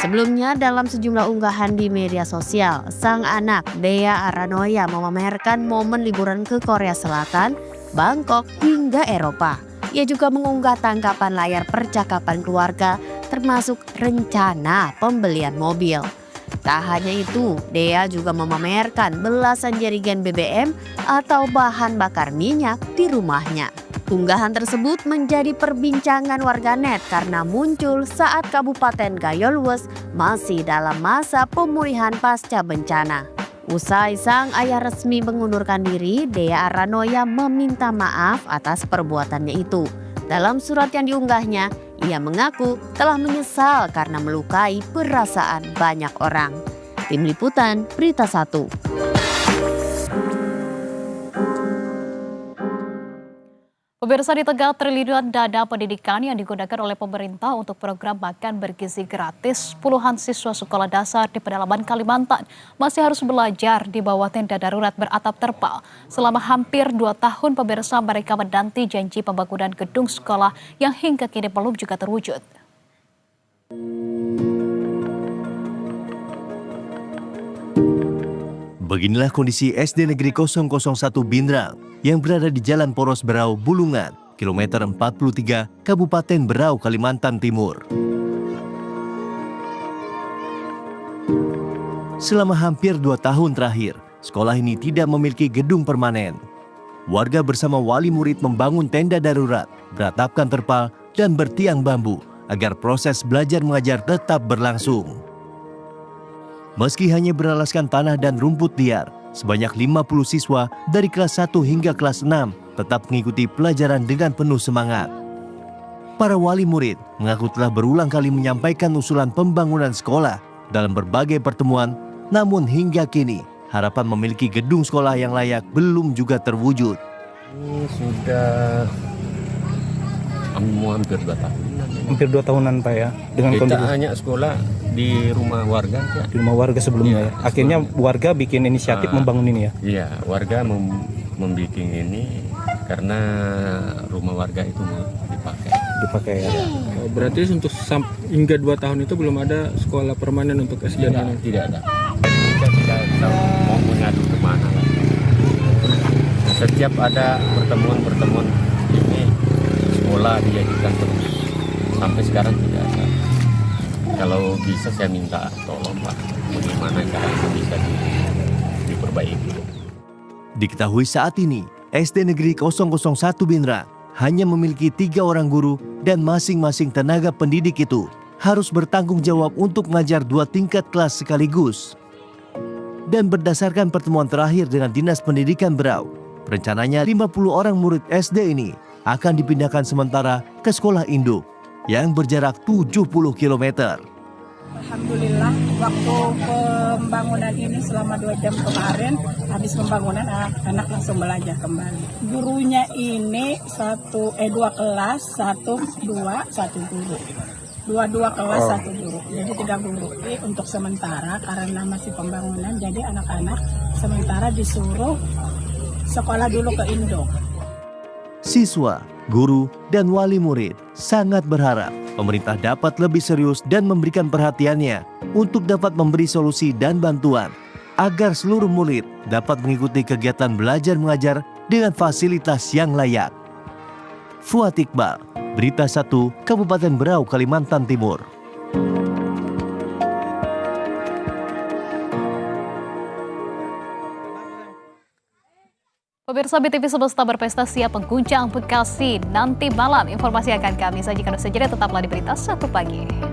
Sebelumnya, dalam sejumlah unggahan di media sosial, sang anak Dea Aranoia memamerkan momen liburan ke Korea Selatan, Bangkok, hingga Eropa. Ia juga mengunggah tangkapan layar percakapan keluarga, termasuk rencana pembelian mobil. Tak hanya itu, Dea juga memamerkan belasan jerigen BBM atau bahan bakar minyak di rumahnya. Unggahan tersebut menjadi perbincangan warganet karena muncul saat Kabupaten Gayolwes masih dalam masa pemulihan pasca bencana. Usai sang ayah resmi mengundurkan diri, Dea Aranoia meminta maaf atas perbuatannya itu. Dalam surat yang diunggahnya, ia mengaku telah menyesal karena melukai perasaan banyak orang. Tim Liputan, Berita 1. Pemirsa, di Tegal triliunan dana pendidikan yang digunakan oleh pemerintah untuk program makan bergizi gratis, puluhan siswa sekolah dasar di pedalaman Kalimantan masih harus belajar di bawah tenda darurat beratap terpal. Selama hampir 2 tahun, pemirsa, mereka menanti janji pembangunan gedung sekolah yang hingga kini belum juga terwujud. Beginilah kondisi SD Negeri 001 Bindrang yang berada di Jalan Poros Berau, Bulungan, kilometer 43, Kabupaten Berau, Kalimantan Timur. Selama hampir 2 tahun terakhir, sekolah ini tidak memiliki gedung permanen. Warga bersama wali murid membangun tenda darurat, beratapkan terpal, dan bertiang bambu agar proses belajar mengajar tetap berlangsung. Meski hanya beralaskan tanah dan rumput liar, sebanyak 50 siswa dari kelas 1 hingga kelas 6 tetap mengikuti pelajaran dengan penuh semangat. Para wali murid mengaku telah berulang kali menyampaikan usulan pembangunan sekolah dalam berbagai pertemuan, namun hingga kini harapan memiliki gedung sekolah yang layak belum juga terwujud. Ini sudah hampir 2 tahun. Hampir 2 tahunan Pak ya, dengan kita kondisi hanya sekolah di rumah warga ya. Di rumah warga sebelumnya ya. Akhirnya warga bikin inisiatif membangun ini ya. Iya, warga membuat ini karena rumah warga itu dipakai ya. Berarti untuk hingga 2 tahun itu belum ada sekolah permanen untuk SD? Tidak ada. Kita tidak tahu mau mengadu kemana lagi. Setiap ada pertemuan ini sekolah diajukan terus. Sampai sekarang tidak ada. Kalau bisa saya minta tolong Pak, bagaimana caranya bisa diperbaiki. Diketahui saat ini, SD Negeri 001 Bindrang hanya memiliki 3 orang guru dan masing-masing tenaga pendidik itu harus bertanggung jawab untuk mengajar 2 tingkat kelas sekaligus. Dan berdasarkan pertemuan terakhir dengan Dinas Pendidikan Berau, rencananya 50 orang murid SD ini akan dipindahkan sementara ke sekolah induk yang berjarak 70 km. Alhamdulillah, waktu pembangunan ini selama 2 jam kemarin, habis pembangunan anak langsung belajar kembali. Gurunya ini 2 kelas, 1 guru. 2 kelas, 1 guru. Jadi 3 guru. Untuk sementara karena masih pembangunan, jadi anak-anak sementara disuruh sekolah dulu ke induk. Siswa, guru, dan wali murid sangat berharap pemerintah dapat lebih serius dan memberikan perhatiannya untuk dapat memberi solusi dan bantuan agar seluruh murid dapat mengikuti kegiatan belajar mengajar dengan fasilitas yang layak. Fuad Iqbal, Berita 1, Kabupaten Berau, Kalimantan Timur. Pemirsa BTV Semesta Berpesta siap mengguncang Bekasi nanti malam. Informasi akan kami sajikan usai jeda, tetaplah di Berita 1 Pagi.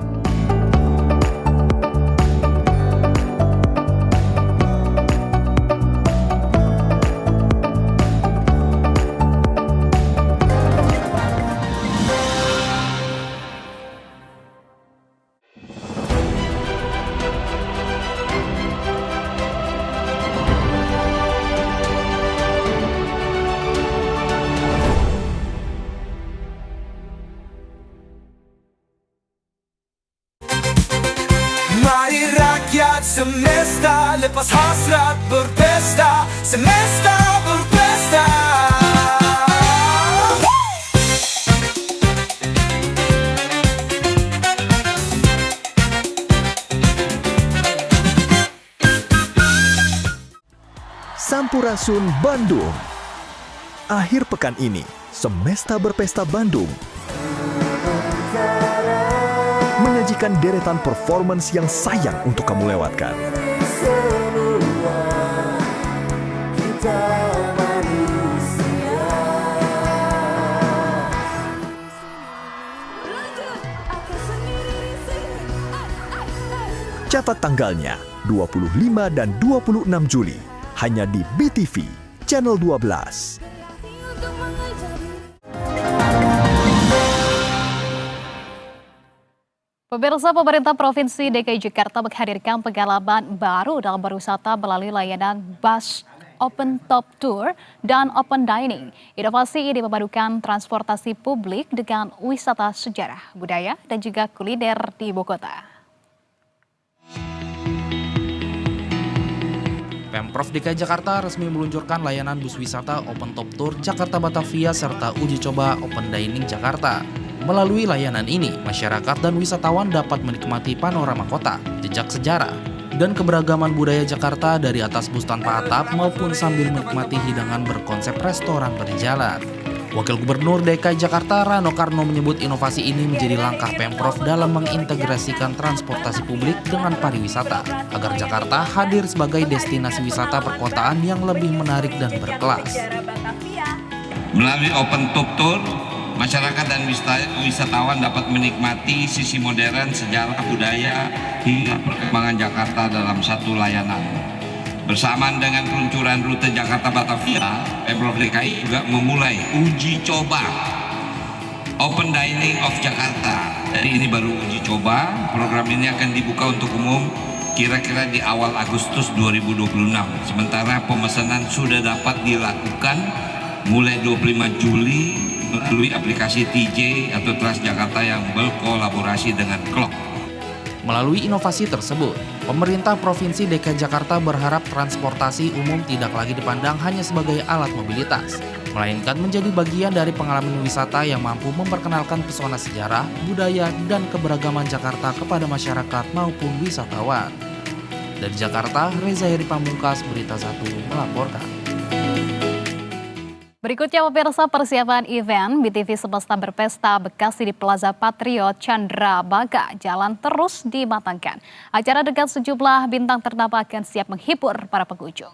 Semesta, lepas hasrat berpesta. Semesta berpesta. Sampurasun Bandung. Akhir pekan ini, Semesta Berpesta Bandung menyajikan deretan performance yang sayang untuk kamu lewatkan. Catat tanggalnya, 25 dan 26 Juli, hanya di BTV, Channel 12. Pemirsa, pemerintah Provinsi DKI Jakarta menghadirkan pengalaman baru dalam berwisata melalui layanan bus Open Top Tour dan Open Dining. Inovasi ini memadukan transportasi publik dengan wisata sejarah, budaya, dan juga kuliner di ibu kota. Pemprov DKI Jakarta resmi meluncurkan layanan bus wisata Open Top Tour Jakarta Batavia serta uji coba Open Dining Jakarta. Melalui layanan ini, masyarakat dan wisatawan dapat menikmati panorama kota, jejak sejarah, dan keberagaman budaya Jakarta dari atas bus tanpa atap maupun sambil menikmati hidangan berkonsep restoran berjalan. Wakil Gubernur DKI Jakarta Rano Karno menyebut inovasi ini menjadi langkah Pemprov dalam mengintegrasikan transportasi publik dengan pariwisata, agar Jakarta hadir sebagai destinasi wisata perkotaan yang lebih menarik dan berkelas. Melalui Open Top Tour, masyarakat dan wisatawan dapat menikmati sisi modern, sejarah, budaya, hingga perkembangan Jakarta dalam satu layanan. Bersamaan dengan peluncuran rute Jakarta Batavia, Pemprov DKI juga memulai uji coba Open Dining of Jakarta. Jadi ini baru uji coba, program ini akan dibuka untuk umum kira-kira di awal Agustus 2026. Sementara pemesanan sudah dapat dilakukan mulai 25 Juli melalui aplikasi TJ atau Transjakarta yang berkolaborasi dengan Klok. Melalui inovasi tersebut, pemerintah Provinsi DKI Jakarta berharap transportasi umum tidak lagi dipandang hanya sebagai alat mobilitas, melainkan menjadi bagian dari pengalaman wisata yang mampu memperkenalkan pesona sejarah, budaya, dan keberagaman Jakarta kepada masyarakat maupun wisatawan. Dari Jakarta, Reza Heri Pamungkas, Berita 1 melaporkan. Berikutnya pemirsa, persiapan event BTV Semesta Berpesta Bekasi di Plaza Patriot Chandra Baga jalan terus dimatangkan. Acara dengan sejumlah bintang ternama akan siap menghibur para pengunjung.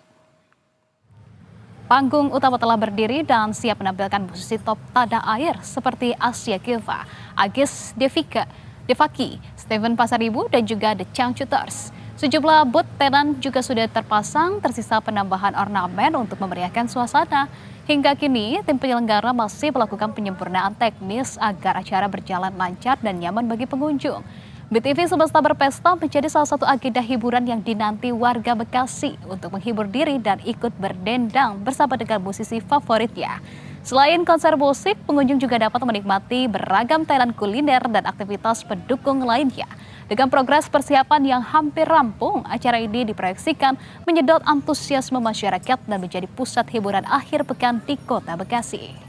Panggung utama telah berdiri dan siap menampilkan musisi top tanah air seperti Asia Kiva, Agis Devaki, Steven Pasaribu, dan juga The Changcuters. Sejumlah booth tenan juga sudah terpasang, tersisa penambahan ornamen untuk memeriahkan suasana. Hingga kini, tim penyelenggara masih melakukan penyempurnaan teknis agar acara berjalan lancar dan nyaman bagi pengunjung. BTV Semesta Berpesta menjadi salah satu agenda hiburan yang dinanti warga Bekasi untuk menghibur diri dan ikut berdendang bersama dengan musisi favoritnya. Selain konser musik, pengunjung juga dapat menikmati beragam tenan kuliner dan aktivitas pendukung lainnya. Dengan progres persiapan yang hampir rampung, acara ini diproyeksikan menyedot antusiasme masyarakat dan menjadi pusat hiburan akhir pekan di Kota Bekasi.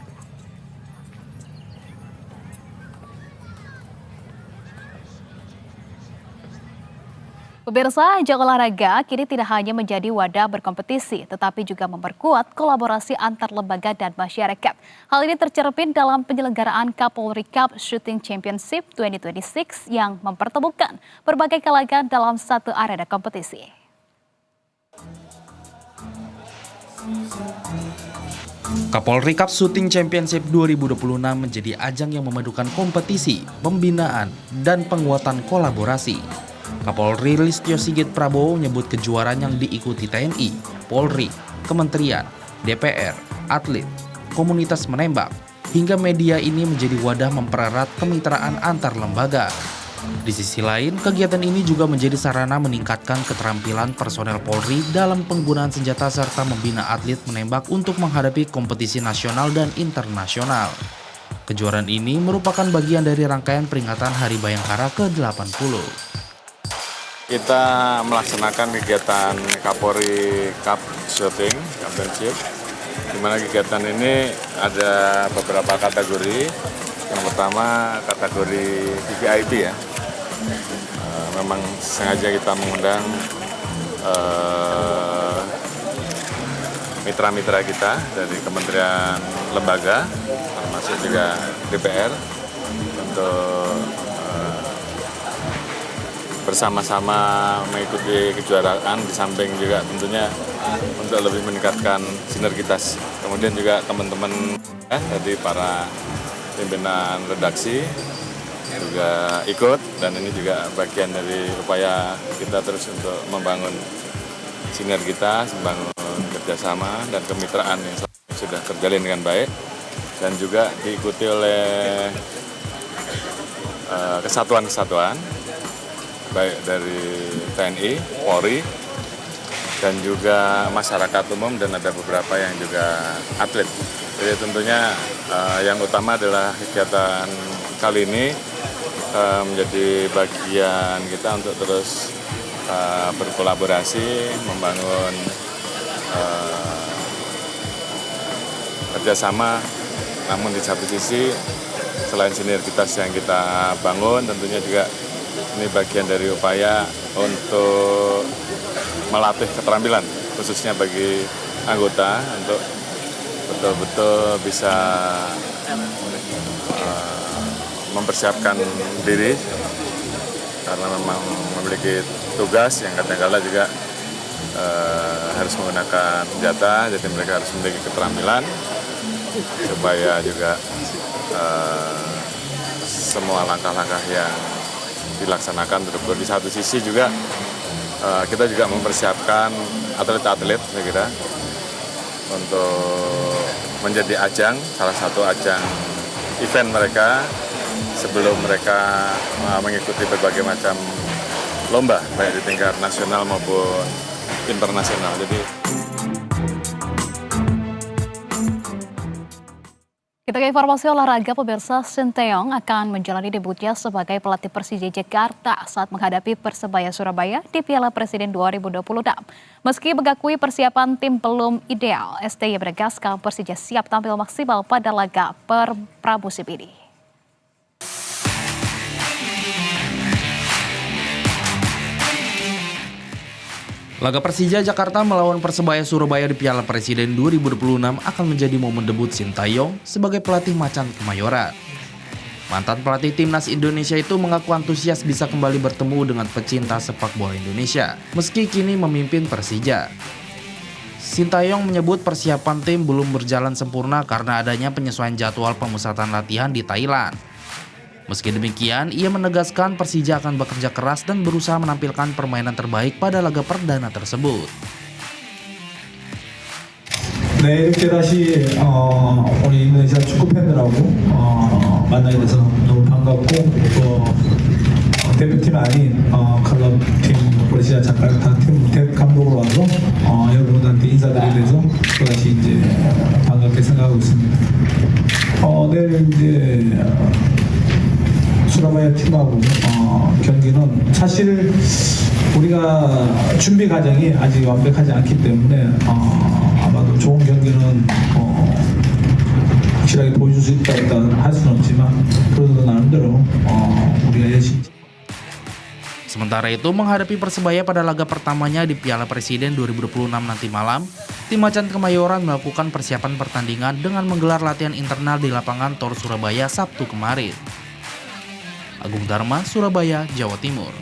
Pemirsa, ajang olahraga kini tidak hanya menjadi wadah berkompetisi, tetapi juga memperkuat kolaborasi antar lembaga dan masyarakat. Hal ini tercermin dalam penyelenggaraan Kapolri Cup Shooting Championship 2026 yang mempertemukan berbagai kalangan dalam satu arena kompetisi. Kapolri Cup Shooting Championship 2026 menjadi ajang yang memadukan kompetisi, pembinaan, dan penguatan kolaborasi. Kapolri Listio Sigit Prabowo menyebut kejuaraan yang diikuti TNI, Polri, Kementerian, DPR, atlet, komunitas menembak, hingga media ini menjadi wadah mempererat kemitraan antar lembaga. Di sisi lain, kegiatan ini juga menjadi sarana meningkatkan keterampilan personel Polri dalam penggunaan senjata serta membina atlet menembak untuk menghadapi kompetisi nasional dan internasional. Kejuaraan ini merupakan bagian dari rangkaian peringatan Hari Bayangkara ke-80. Kita melaksanakan kegiatan Kapolri Cup Shooting Championship, di mana kegiatan ini ada beberapa kategori. Yang pertama kategori VVIP ya. Memang sengaja kita mengundang mitra-mitra kita dari kementerian lembaga, termasuk juga DPR, untuk bersama-sama mengikuti kejuaraan, di samping juga tentunya untuk lebih meningkatkan sinergitas. Kemudian juga teman-teman dari para pimpinan redaksi juga ikut, dan ini juga bagian dari upaya kita terus untuk membangun sinergitas, membangun kerjasama dan kemitraan yang sudah terjalin dengan baik, dan juga diikuti oleh kesatuan-kesatuan baik dari TNI, Polri, dan juga masyarakat umum, dan ada beberapa yang juga atlet. Jadi tentunya yang utama adalah kegiatan kali ini menjadi bagian kita untuk terus berkolaborasi, membangun kerjasama, namun di satu sisi selain sinergitas yang kita bangun, tentunya juga ini bagian dari upaya untuk melatih keterampilan, khususnya bagi anggota untuk betul-betul bisa mempersiapkan diri, karena memang memiliki tugas yang kadang-kala juga harus menggunakan senjata, jadi mereka harus memiliki keterampilan supaya juga semua langkah-langkah yang dilaksanakan terukur. Di satu sisi juga kita juga mempersiapkan atlet-atlet, saya kira, untuk menjadi ajang, salah satu ajang event mereka sebelum mereka mengikuti berbagai macam lomba, baik di tingkat nasional maupun internasional. Kita ke informasi olahraga, pemirsa. Sinteyong akan menjalani debutnya sebagai pelatih Persija Jakarta saat menghadapi Persebaya Surabaya di Piala Presiden 2026. Meski mengakui persiapan tim belum ideal, STY menegaskan Persija siap tampil maksimal pada laga pramusim ini. Laga Persija Jakarta melawan Persebaya Surabaya di Piala Presiden 2026 akan menjadi momen debut Sinteyong sebagai pelatih Macan Kemayoran. Mantan pelatih Timnas Indonesia itu mengaku antusias bisa kembali bertemu dengan pecinta sepak bola Indonesia, meski kini memimpin Persija. Sinteyong menyebut persiapan tim belum berjalan sempurna karena adanya penyesuaian jadwal pemusatan latihan di Thailand. Meski demikian, ia menegaskan Persija akan bekerja keras dan berusaha menampilkan permainan terbaik pada laga perdana tersebut. 네, 이렇게 다시 우리 인도네시아 축구 팬들하고 만나게 돼서 너무 반갑고, 또 대표팀 아닌 클럽팀 버르시아 자카르타 팀 감독으로 와서 여러분한테 인사드리게 돼서 또다시 이제 반갑게 생각하고 있습니다. 내일 이제 수라바야 팀하고 경기는 사실 우리가 준비 과정이 아직 완벽하지 않기 때문에 아마도 좋은 경기는 확실하게 보여줄 수 있다 할 수는 없지만, 그래도 나름대로 우리가 열심히. Sementara itu, menghadapi Persebaya pada laga pertamanya di Piala Presiden 2026 nanti malam, tim Macan Kemayoran melakukan persiapan pertandingan dengan menggelar latihan internal di lapangan Tor Surabaya Sabtu kemarin. Agung Dharma, Surabaya, Jawa Timur.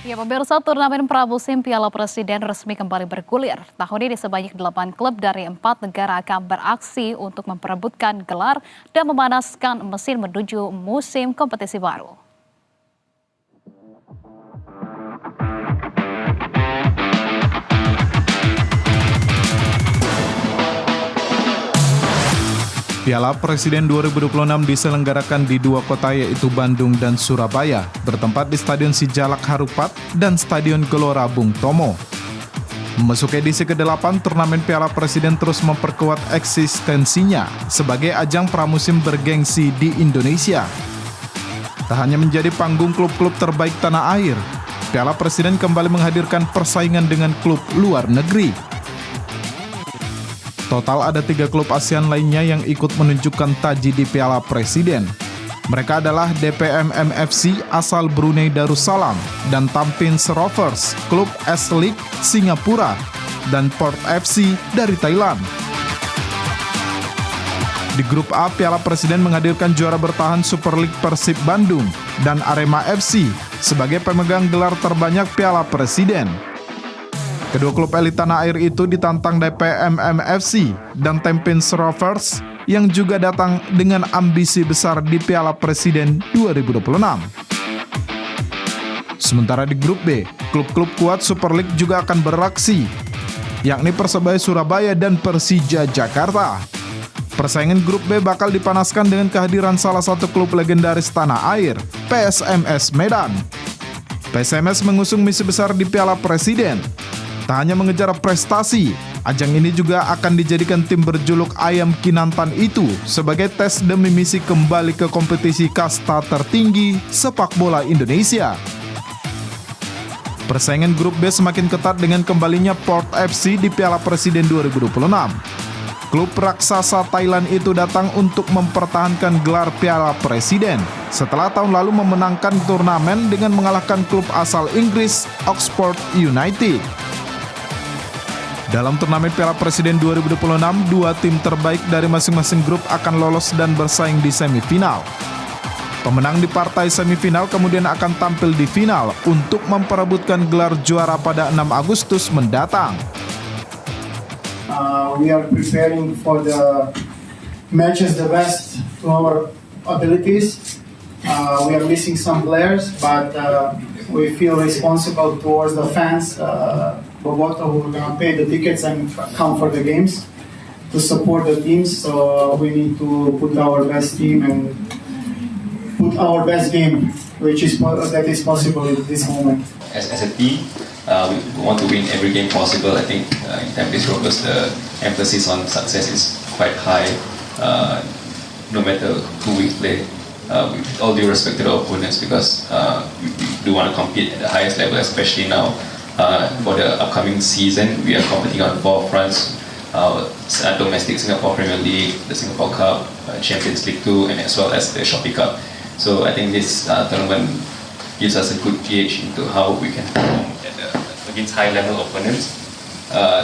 Ya, pemirsa, turnamen pramusim Piala Presiden resmi kembali bergulir. Tahun ini sebanyak 8 klub dari 4 negara akan beraksi untuk memperebutkan gelar dan memanaskan mesin menuju musim kompetisi baru. Piala Presiden 2026 diselenggarakan di 2 kota, yaitu Bandung dan Surabaya, bertempat di Stadion Sijalak Harupat dan Stadion Gelora Bung Tomo. Memasuki edisi ke-8, turnamen Piala Presiden terus memperkuat eksistensinya sebagai ajang pramusim bergengsi di Indonesia. Tak hanya menjadi panggung klub-klub terbaik tanah air, Piala Presiden kembali menghadirkan persaingan dengan klub luar negeri. Total ada 3 klub ASEAN lainnya yang ikut menunjukkan taji di Piala Presiden. Mereka adalah DPM MFC asal Brunei Darussalam dan Tampines Rovers, klub S-League Singapura. dan Port FC dari Thailand. Di grup A, Piala Presiden menghadirkan juara bertahan Super League Persib Bandung dan Arema FC sebagai pemegang gelar terbanyak Piala Presiden. Kedua klub elit tanah air itu ditantang DPMM FC dan Tampines Rovers yang juga datang dengan ambisi besar di Piala Presiden 2026. Sementara di grup B, klub-klub kuat Super League juga akan beraksi, yakni Persebaya Surabaya dan Persija Jakarta. Persaingan grup B bakal dipanaskan dengan kehadiran salah satu klub legendaris tanah air, PSMS Medan. PSMS mengusung misi besar di Piala Presiden. Tak hanya mengejar prestasi, ajang ini juga akan dijadikan tim berjuluk Ayam Kinantan itu sebagai tes demi misi kembali ke kompetisi kasta tertinggi sepak bola Indonesia. Persaingan grup B semakin ketat dengan kembalinya Port FC di Piala Presiden 2026. Klub raksasa Thailand itu datang untuk mempertahankan gelar Piala Presiden setelah tahun lalu memenangkan turnamen dengan mengalahkan klub asal Inggris Oxford United. Dalam turnamen Piala Presiden 2026, dua tim terbaik dari masing-masing grup akan lolos dan bersaing di semifinal. Pemenang di partai semifinal kemudian akan tampil di final untuk memperebutkan gelar juara pada 6 Agustus mendatang. We are preparing for the matches the best to our abilities. We are missing some players, but we feel responsible towards the fans, Boboto, who are going to pay the tickets and come for the games to support the teams. So we need to put our best team and put our best game, that is possible at this moment. As a team, we want to win every game possible. I think in Tampines Rovers, the emphasis on success is quite high, no matter who we play. With all due respect to the opponents, because we do want to compete at the highest level, especially now for the upcoming season. We are competing on 4 fronts: domestic Singapore Premier League, the Singapore Cup, Champions League 2, and as well as the Shopee Cup. So I think this tournament gives us a good gauge into how we can perform against high-level opponents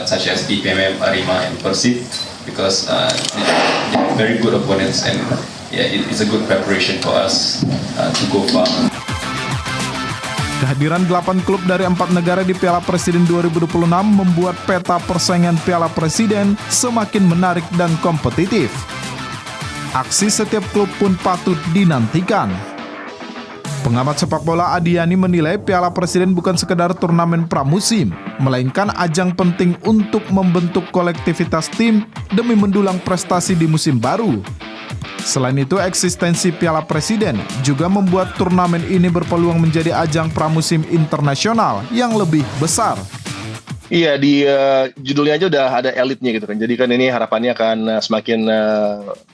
such as DPMM, Arema, and Persib, because they are very good opponents, and it's a good preparation for us to go far. Kehadiran 8 klub dari 4 negara di Piala Presiden 2026 membuat peta persaingan Piala Presiden semakin menarik dan kompetitif. Aksi setiap klub pun patut dinantikan. Pengamat sepak bola Adiani menilai Piala Presiden bukan sekedar turnamen pramusim, melainkan ajang penting untuk membentuk kolektivitas tim demi mendulang prestasi di musim baru. Selain itu, eksistensi Piala Presiden juga membuat turnamen ini berpeluang menjadi ajang pramusim internasional yang lebih besar. Iya, di judulnya aja udah ada elitnya gitu kan. Jadi kan ini harapannya akan semakin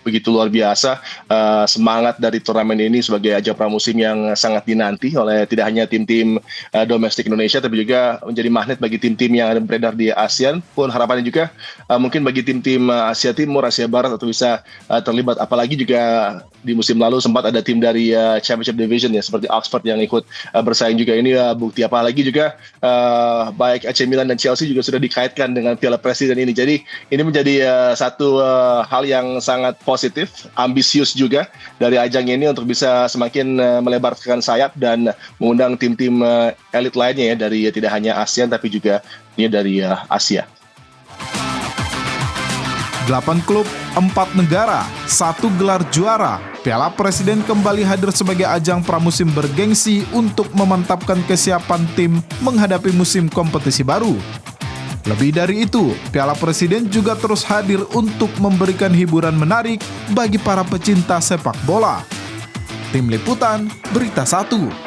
begitu luar biasa. Semangat dari turnamen ini sebagai ajang pramusim yang sangat dinanti oleh tidak hanya tim-tim domestik Indonesia, tapi juga menjadi magnet bagi tim-tim yang ada beredar di ASEAN. Pun harapannya juga mungkin bagi tim-tim Asia Timur, Asia Barat atau bisa terlibat. Apalagi juga di musim lalu sempat ada tim dari Championship Division ya, seperti Oxford yang ikut bersaing juga. Ini bukti, apalagi juga baik AC Milan dan Chelsea juga sudah dikaitkan dengan Piala Presiden ini. Jadi ini menjadi satu hal yang sangat positif, ambisius juga dari ajang ini untuk bisa semakin melebarkan sayap dan mengundang tim-tim elit lainnya ya, dari tidak hanya ASEAN tapi juga ini dari Asia. 8 klub, 4 negara, 1 gelar juara. Piala Presiden kembali hadir sebagai ajang pramusim bergengsi untuk memantapkan kesiapan tim menghadapi musim kompetisi baru. Lebih dari itu, Piala Presiden juga terus hadir untuk memberikan hiburan menarik bagi para pecinta sepak bola. Tim Liputan, Berita 1.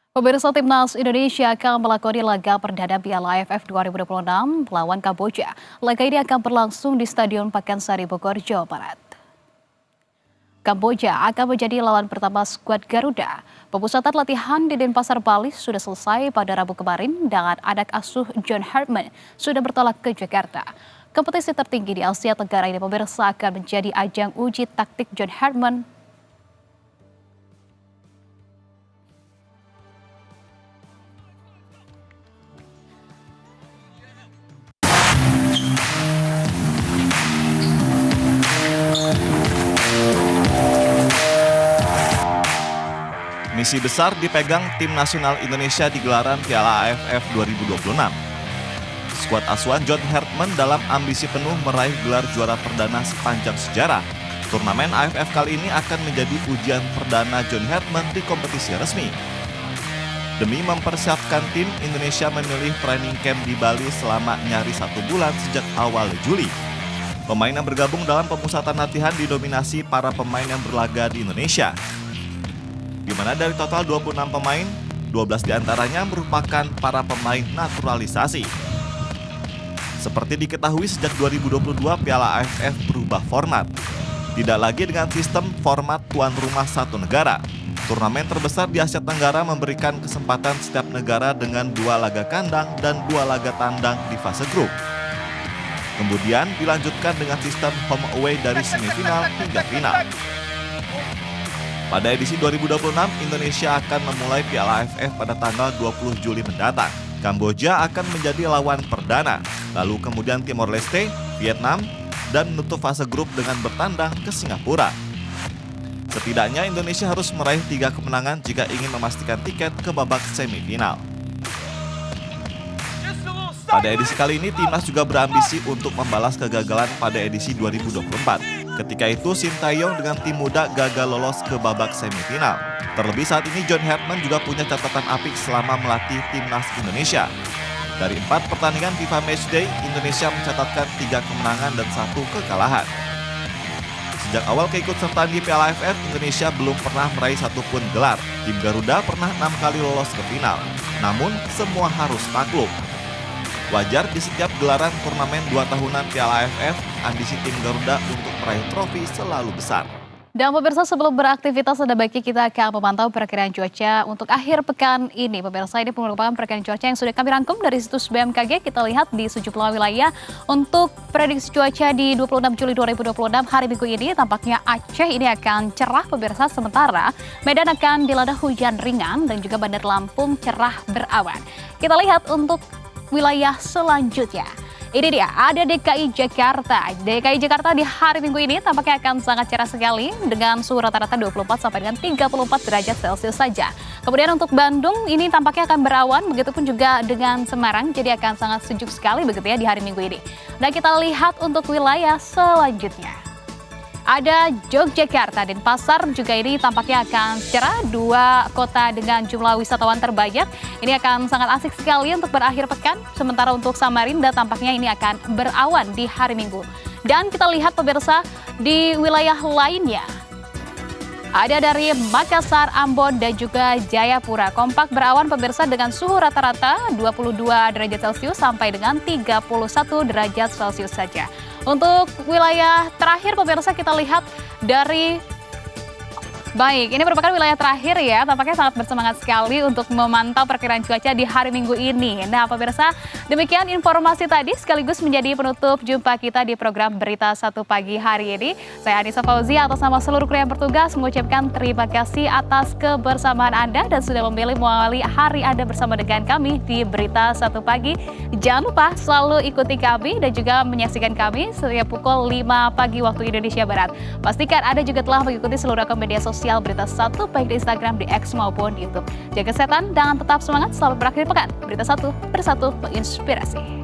Pemirsa, Timnas Indonesia akan melakoni laga perdana Piala AFF 2026 melawan Kamboja. Laga ini akan berlangsung di Stadion Pakansari Bogor, Jawa Barat. Kamboja akan menjadi lawan pertama skuad Garuda. Pemusatan latihan di Denpasar, Bali sudah selesai pada Rabu kemarin dan anak asuh John Hartman sudah bertolak ke Jakarta. Kompetisi tertinggi di Asia Tenggara ini, pemirsa, akan menjadi ajang uji taktik John Hartman . Misi besar dipegang tim nasional Indonesia di gelaran Piala AFF 2026. Skuad asuhan John Hartman dalam ambisi penuh meraih gelar juara perdana sepanjang sejarah. Turnamen AFF kali ini akan menjadi ujian perdana John Hartman di kompetisi resmi. Demi mempersiapkan tim, Indonesia memilih training camp di Bali selama nyaris 1 bulan sejak awal Juli. Pemain yang bergabung dalam pemusatan latihan didominasi para pemain yang berlaga di Indonesia. Di mana dari total 26 pemain, 12 diantaranya merupakan para pemain naturalisasi. Seperti diketahui sejak 2022 Piala AFF berubah format. Tidak lagi dengan sistem format tuan rumah satu negara. Turnamen terbesar di Asia Tenggara memberikan kesempatan setiap negara dengan 2 laga kandang dan 2 laga tandang di fase grup. Kemudian dilanjutkan dengan sistem home away dari semifinal hingga final. Pada edisi 2026, Indonesia akan memulai Piala AFF pada tanggal 20 Juli mendatang. Kamboja akan menjadi lawan perdana, lalu kemudian Timor Leste, Vietnam, dan menutup fase grup dengan bertandang ke Singapura. Setidaknya Indonesia harus meraih 3 kemenangan jika ingin memastikan tiket ke babak semifinal. Pada edisi kali ini, timnas juga berambisi untuk membalas kegagalan pada edisi 2024. Ketika itu, Sintayong dengan tim muda gagal lolos ke babak semifinal. Terlebih saat ini John Hartman juga punya catatan apik selama melatih timnas Indonesia. Dari 4 pertandingan FIFA Matchday, Indonesia mencatatkan 3 kemenangan dan 1 kekalahan. Sejak awal keikutsertaan di Piala AFF, Indonesia belum pernah meraih satupun gelar. Tim Garuda pernah 6 kali lolos ke final. Namun, semua harus takluk. Wajar di setiap gelaran turnamen 2 tahunan Piala AFF, ambisi tim Garuda untuk meraih trofi selalu besar. Dan pemirsa, sebelum beraktivitas ada baiknya kita akan memantau perakiraan cuaca untuk akhir pekan ini. Pemirsa, ini merupakan perakiraan cuaca yang sudah kami rangkum dari situs BMKG. Kita lihat di sejumlah wilayah untuk prediksi cuaca di 26 Juli 2026 hari Minggu ini. Tampaknya Aceh ini akan cerah pemirsa, sementara Medan akan dilanda hujan ringan dan juga Bandar Lampung cerah berawan. Kita lihat untuk wilayah selanjutnya. Ini dia, ada DKI Jakarta. DKI Jakarta di hari Minggu ini tampaknya akan sangat cerah sekali dengan suhu rata-rata 24 sampai dengan 34 derajat Celcius saja. Kemudian untuk Bandung ini tampaknya akan berawan, begitupun juga dengan Semarang, jadi akan sangat sejuk sekali begitu ya di hari Minggu ini. Dan kita lihat untuk wilayah selanjutnya. Ada Yogyakarta, Denpasar juga ini tampaknya akan cerah, 2 kota dengan jumlah wisatawan terbanyak. Ini akan sangat asik sekali untuk berakhir pekan. Sementara untuk Samarinda tampaknya ini akan berawan di hari Minggu. Dan kita lihat pemirsa di wilayah lainnya. Ada dari Makassar, Ambon, dan juga Jayapura. Kompak berawan pemirsa dengan suhu rata-rata 22 derajat Celcius sampai dengan 31 derajat Celcius saja. Untuk wilayah terakhir pemirsa kita lihat dari Baik, ini merupakan wilayah terakhir ya, tampaknya sangat bersemangat sekali untuk memantau perkiraan cuaca di hari Minggu ini. Nah pemirsa, demikian informasi tadi sekaligus menjadi penutup jumpa kita di program Berita 1 Pagi hari ini. Saya Anissa Fauzia atas nama seluruh kru yang bertugas mengucapkan terima kasih atas kebersamaan Anda dan sudah memilih mengawali hari Anda bersama dengan kami di Berita 1 Pagi. Jangan lupa selalu ikuti kami dan juga menyaksikan kami setiap pukul 5 pagi waktu Indonesia Barat. Pastikan Anda juga telah mengikuti seluruh akun media sosial Berita 1 baik di Instagram, di X maupun di YouTube. Jaga kesehatan dan tetap semangat, selamat berakhir pekan. Berita 1 bersatu menginspirasi.